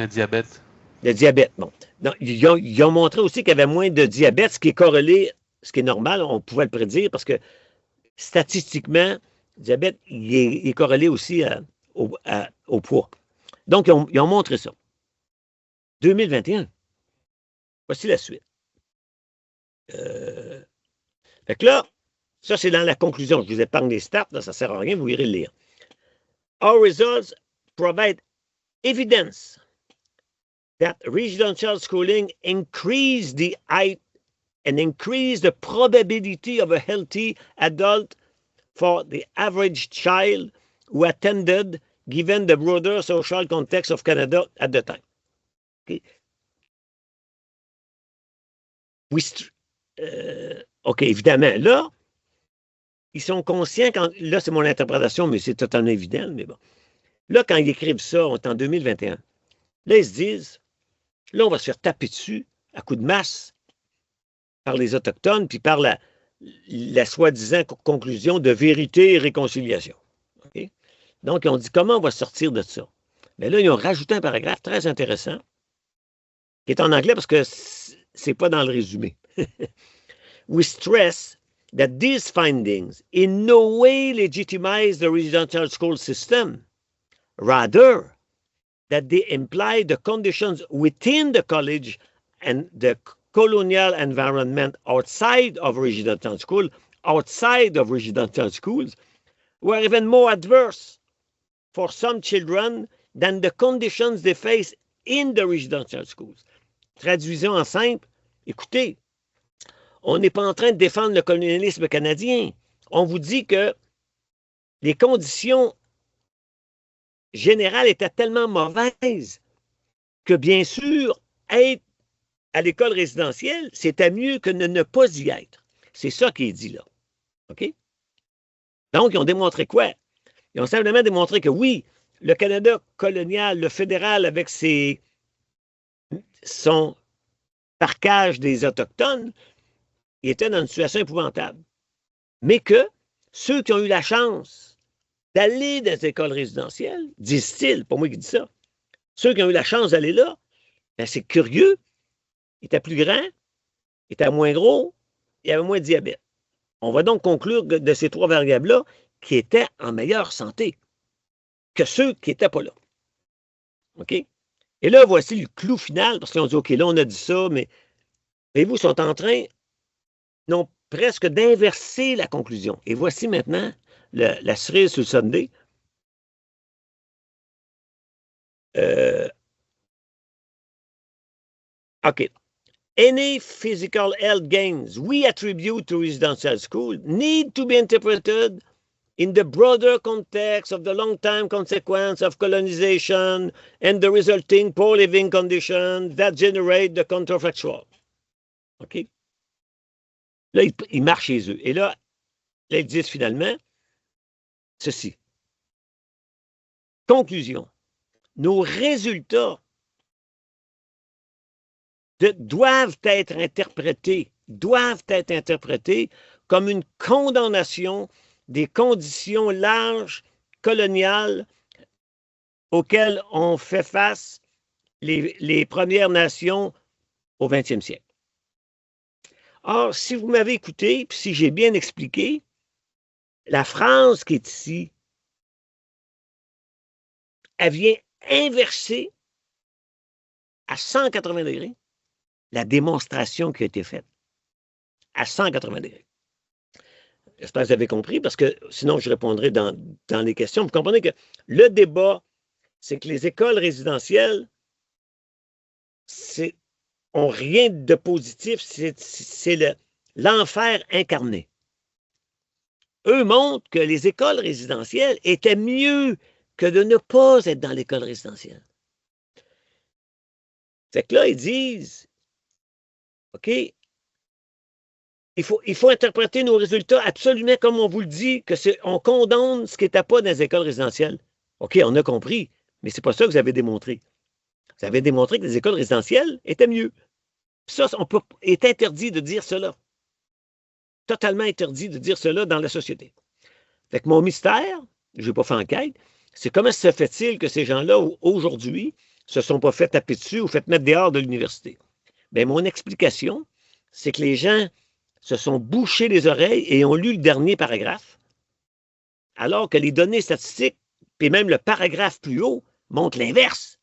diabète. le diabète. Bon. Donc, ils ont montré aussi qu'il y avait moins de diabète, ce qui est corrélé, ce qui est normal, on pouvait le prédire, parce que statistiquement, le diabète il est corrélé aussi au poids. Donc, ils ont montré ça. 2021, voici la suite. Fait que là, ça, c'est dans la conclusion. Je vous épargne les stats, là, ça ne sert à rien, vous irez le lire. Our results provide evidence that residential schooling increase the height and increase the probability of a healthy adult for the average child who attended, given the broader social context of Canada at the time. Okay. OK, évidemment, là, ils sont conscients, là, c'est mon interprétation, mais c'est totalement évident, mais bon. Là, quand ils écrivent ça, on est en 2021, là, ils se disent, là, on va se faire taper dessus à coups de masse par les Autochtones, puis par la soi-disant conclusion de vérité et réconciliation. Okay? Donc, ils ont dit, comment on va sortir de ça? Mais là, ils ont rajouté un paragraphe très intéressant, qui est en anglais parce que c'est pas dans le résumé. We stress that these findings in no way legitimize the residential school system. Rather, that they imply the conditions within the college and the colonial environment outside of residential schools were even more adverse for some children than the conditions they face in the residential schools. Traduisons en simple, écoutez, on n'est pas en train de défendre le colonialisme canadien. On vous dit que les conditions générales étaient tellement mauvaises que, bien sûr, être à l'école résidentielle, c'était mieux que de ne pas y être. C'est ça qui est dit là. OK? Donc, ils ont démontré quoi? Ils ont simplement démontré que oui, le Canada colonial, le fédéral, avec son parquage des Autochtones, il était dans une situation épouvantable. Mais que ceux qui ont eu la chance d'aller dans les écoles résidentielles, disent-ils, pas moi qui dis ça, ceux qui ont eu la chance d'aller là, ben c'est curieux, ils étaient plus grands, ils étaient moins gros, il y avait moins de diabète. On va donc conclure de ces trois variables-là qui étaient en meilleure santé que ceux qui n'étaient pas là. OK? Et là, voici le clou final, parce qu'ils ont dit, OK, là, on a dit ça, mais voyez-vous, ils sont en train, non, presque d'inverser la conclusion. Et voici maintenant la cerise sur le sundae. OK. Any physical health gains we attribute to residential school need to be interpreted in the broader context of the long-time consequence of colonization and the resulting poor living conditions that generate the counterfactual. OK? Là, ils marchent chez eux. Et là, ils disent finalement ceci. Conclusion. Nos résultats doivent être interprétés comme une condamnation des conditions larges coloniales auxquelles ont fait face les Premières Nations au 20e siècle. Or, si vous m'avez écouté, puis si j'ai bien expliqué, la phrase qui est ici, elle vient inverser à 180 degrés la démonstration qui a été faite. À 180 degrés. J'espère que vous avez compris, parce que sinon je répondrai dans les questions. Vous comprenez que le débat, c'est que les écoles résidentielles ont rien de positif, c'est l'enfer incarné. Eux montrent que les écoles résidentielles étaient mieux que de ne pas être dans l'école résidentielle. Fait que là, ils disent, OK? Il faut interpréter nos résultats absolument comme on vous le dit, on condamne ce qui n'était pas dans les écoles résidentielles. OK, on a compris, mais c'est pas ça que vous avez démontré. Vous avez démontré que les écoles résidentielles étaient mieux. Ça, est interdit de dire cela. Totalement interdit de dire cela dans la société. Fait que mon mystère, je n'ai pas fait enquête, c'est comment se fait-il que ces gens-là, aujourd'hui, se sont pas fait taper dessus ou fait mettre dehors de l'université? Bien, mon explication, c'est que les gens se sont bouchés les oreilles et ont lu le dernier paragraphe, alors que les données statistiques, puis même le paragraphe plus haut, montrent l'inverse.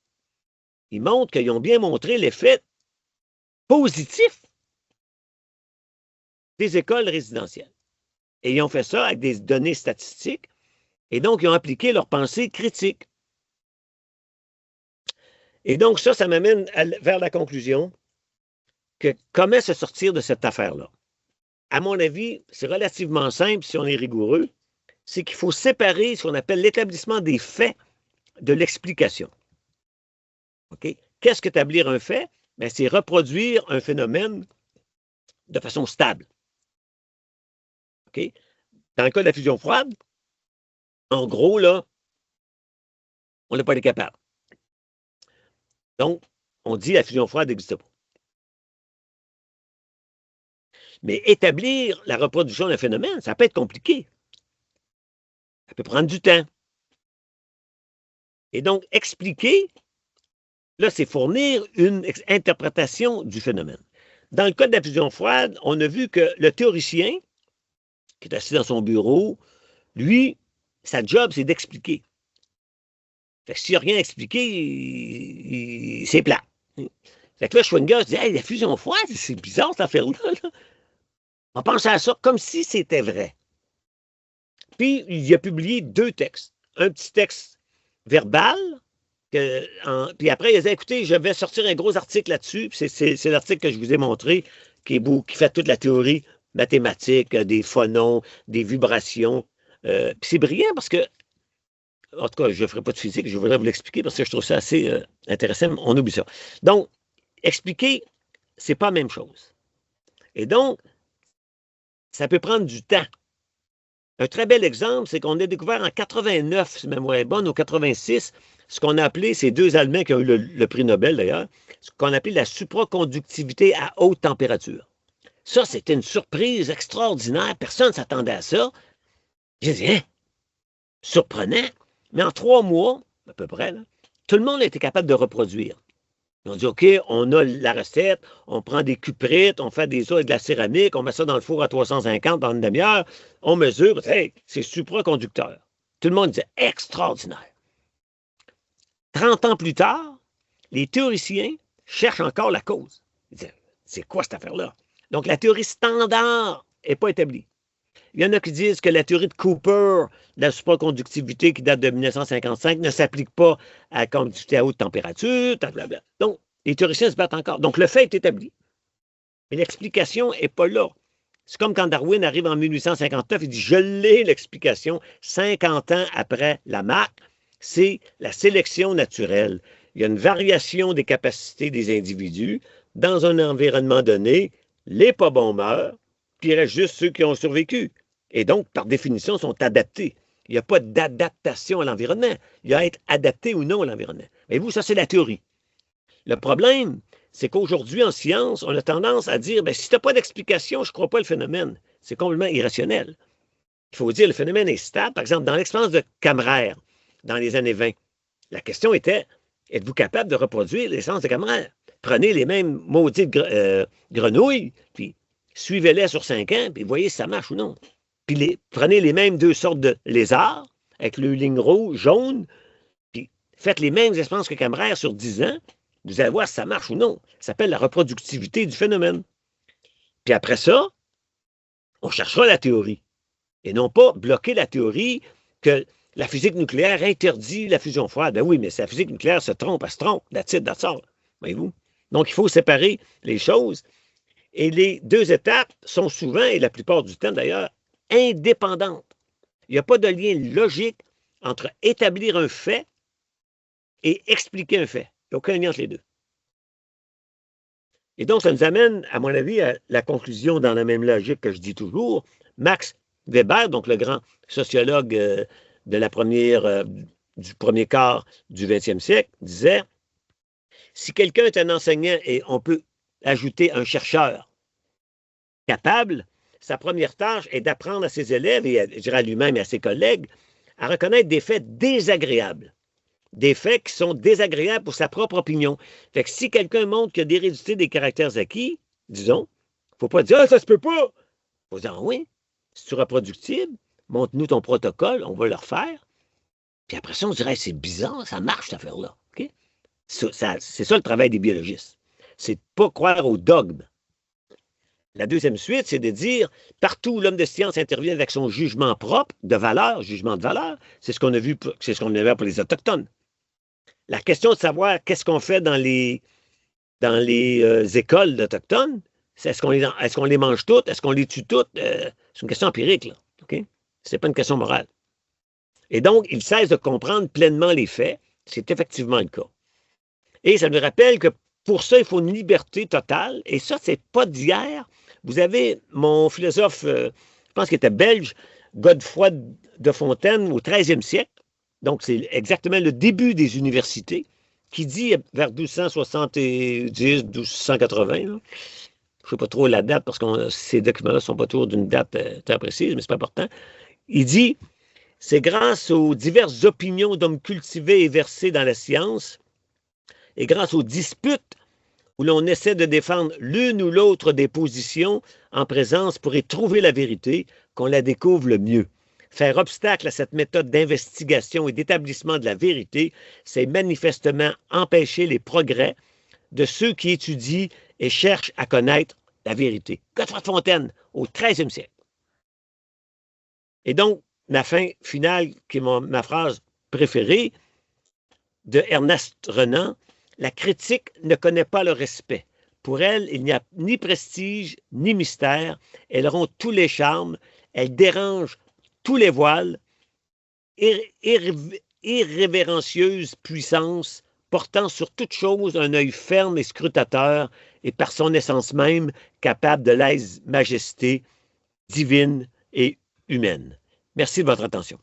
Ils montrent qu'ils ont bien montré l'effet positif des écoles résidentielles. Et ils ont fait ça avec des données statistiques, et donc ils ont appliqué leur pensée critique. Et donc ça m'amène vers la conclusion que comment se sortir de cette affaire-là? À mon avis, c'est relativement simple si on est rigoureux, c'est qu'il faut séparer ce qu'on appelle l'établissement des faits de l'explication. OK? Qu'est-ce qu'établir un fait? Bien, c'est reproduire un phénomène de façon stable. OK? Dans le cas de la fusion froide, en gros, là, on n'a pas été capable. Donc, on dit que la fusion froide n'existe pas. Mais établir la reproduction d'un phénomène, ça peut être compliqué. Ça peut prendre du temps. Et donc, expliquer, là, c'est fournir une interprétation du phénomène. Dans le cas de la fusion froide, on a vu que le théoricien, qui est assis dans son bureau, lui, sa job, c'est d'expliquer. Fait que s'il n'y a rien à expliquer, c'est plat. Fait que là, Schwinger se dit, hey, la fusion froide, c'est bizarre cette affaire-là. Là. On pense à ça comme si c'était vrai. Puis, il a publié 2 textes. Un petit texte verbal, puis après, il a dit, écoutez, je vais sortir un gros article là-dessus. C'est l'article que je vous ai montré, qui fait toute la théorie mathématique, des phonons, des vibrations. Puis c'est brillant parce que, en tout cas, je ne ferai pas de physique, je voudrais vous l'expliquer parce que je trouve ça assez intéressant. On oublie ça. Donc, expliquer, c'est pas la même chose. Et donc, ça peut prendre du temps. Un très bel exemple, c'est qu'on a découvert en 89, si ma mémoire est bonne, ou 86, ce qu'on a appelé, ces 2 Allemands qui ont eu le prix Nobel d'ailleurs, ce qu'on a appelé la supraconductivité à haute température. Ça, c'était une surprise extraordinaire. Personne ne s'attendait à ça. J'ai dit, hein? Surprenant. Mais en 3 mois, à peu près, là, tout le monde a été capable de reproduire. On dit, OK, on a la recette, on prend des cuprites, on fait des os avec de la céramique, on met ça dans le four à 350 dans une demi-heure, on mesure, hey, c'est supraconducteur. Tout le monde disait, extraordinaire. 30 ans plus tard, les théoriciens cherchent encore la cause. Ils disent, c'est quoi cette affaire-là? Donc, la théorie standard n'est pas établie. Il y en a qui disent que la théorie de Cooper, de la supraconductivité qui date de 1955, ne s'applique pas à la conductivité à haute température, blablabla. Donc, les théoriciens se battent encore. Donc, le fait est établi. Mais l'explication n'est pas là. C'est comme quand Darwin arrive en 1859, il dit « Je l'ai, l'explication, 50 ans après Lamarck, c'est la sélection naturelle. Il y a une variation des capacités des individus dans un environnement donné. Les pas bons meurent, puis il reste juste ceux qui ont survécu. Et donc, par définition, sont adaptés. Il n'y a pas d'adaptation à l'environnement. Il y a à être adapté ou non à l'environnement. Mais vous, ça, c'est la théorie. Le problème, c'est qu'aujourd'hui, en science, on a tendance à dire, ben, si tu n'as pas d'explication, je ne crois pas le phénomène. C'est complètement irrationnel. Il faut dire, le phénomène est stable. Par exemple, dans l'expérience de Camrère, dans les années 20, la question était, êtes-vous capable de reproduire l'essence de Camrère? Prenez les mêmes maudites grenouilles, puis suivez-les sur 5 ans, puis voyez si ça marche ou non. Puis prenez les mêmes 2 sortes de lézards, avec le ligne rouge, jaune, puis faites les mêmes expériences que Camrère sur 10 ans, vous allez voir si ça marche ou non. Ça s'appelle la reproductivité du phénomène. Puis après ça, on cherchera la théorie. Et non pas bloquer la théorie que la physique nucléaire interdit la fusion froide. Ben oui, mais si la physique nucléaire se trompe, elle se trompe. That's it, that's all. Voyez-vous? Donc, il faut séparer les choses. Et les 2 étapes sont souvent, et la plupart du temps d'ailleurs, indépendantes. Il n'y a pas de lien logique entre établir un fait et expliquer un fait. Il n'y a aucun lien entre les 2. Et donc, ça nous amène, à mon avis, à la conclusion dans la même logique que je dis toujours. Max Weber, donc le grand sociologue du premier quart du 20e siècle, disait, si quelqu'un est un enseignant et on peut ajouter un chercheur capable, sa première tâche est d'apprendre à ses élèves et je dirais à lui-même et à ses collègues à reconnaître des faits désagréables. Des faits qui sont désagréables pour sa propre opinion. Fait que si quelqu'un montre qu'il y a d'hérédité des caractères acquis, disons, il ne faut pas dire « Ah, ça se peut pas! » Il faut dire « Oui, si tu es reproductible, montre-nous ton protocole, on va le refaire. » Puis après ça, on dirait « C'est bizarre, ça marche cette affaire-là. Okay? » C'est ça le travail des biologistes. C'est de ne pas croire au dogme. La deuxième suite, c'est de dire, partout où l'homme de science intervient avec son jugement propre de valeur, jugement de valeur, c'est ce qu'on a vu, c'est ce qu'on avait pour les Autochtones. La question de savoir qu'est-ce qu'on fait dans les écoles d'Autochtones, c'est est-ce qu'on les mange toutes, est-ce qu'on les tue toutes, c'est une question empirique, là. Okay? Ce n'est pas une question morale. Et donc, il cesse de comprendre pleinement les faits. C'est effectivement le cas. Et ça nous rappelle que pour ça, il faut une liberté totale. Et ça, c'est pas d'hier. Vous avez mon philosophe, je pense qu'il était belge, Godefroy de Fontaine, au 13e siècle. Donc, c'est exactement le début des universités, qui dit vers 1270, 1280, je ne sais pas trop la date, parce que ces documents-là ne sont pas toujours d'une date très précise, mais c'est pas important. Il dit, c'est grâce aux diverses opinions d'hommes cultivés et versés dans la science, et grâce aux disputes où l'on essaie de défendre l'une ou l'autre des positions en présence pour y trouver la vérité, qu'on la découvre le mieux. Faire obstacle à cette méthode d'investigation et d'établissement de la vérité, c'est manifestement empêcher les progrès de ceux qui étudient et cherchent à connaître la vérité. Godefroy de Fontaine, au 13e siècle. Et donc, ma fin finale, qui est ma phrase préférée, de Ernest Renan, la critique ne connaît pas le respect. Pour elle, il n'y a ni prestige, ni mystère. Elle rompt tous les charmes, elle dérange tous les voiles, irrévérencieuse puissance, portant sur toute chose un œil ferme et scrutateur, et par son essence même, capable de l'aise majesté divine et humaine. Merci de votre attention.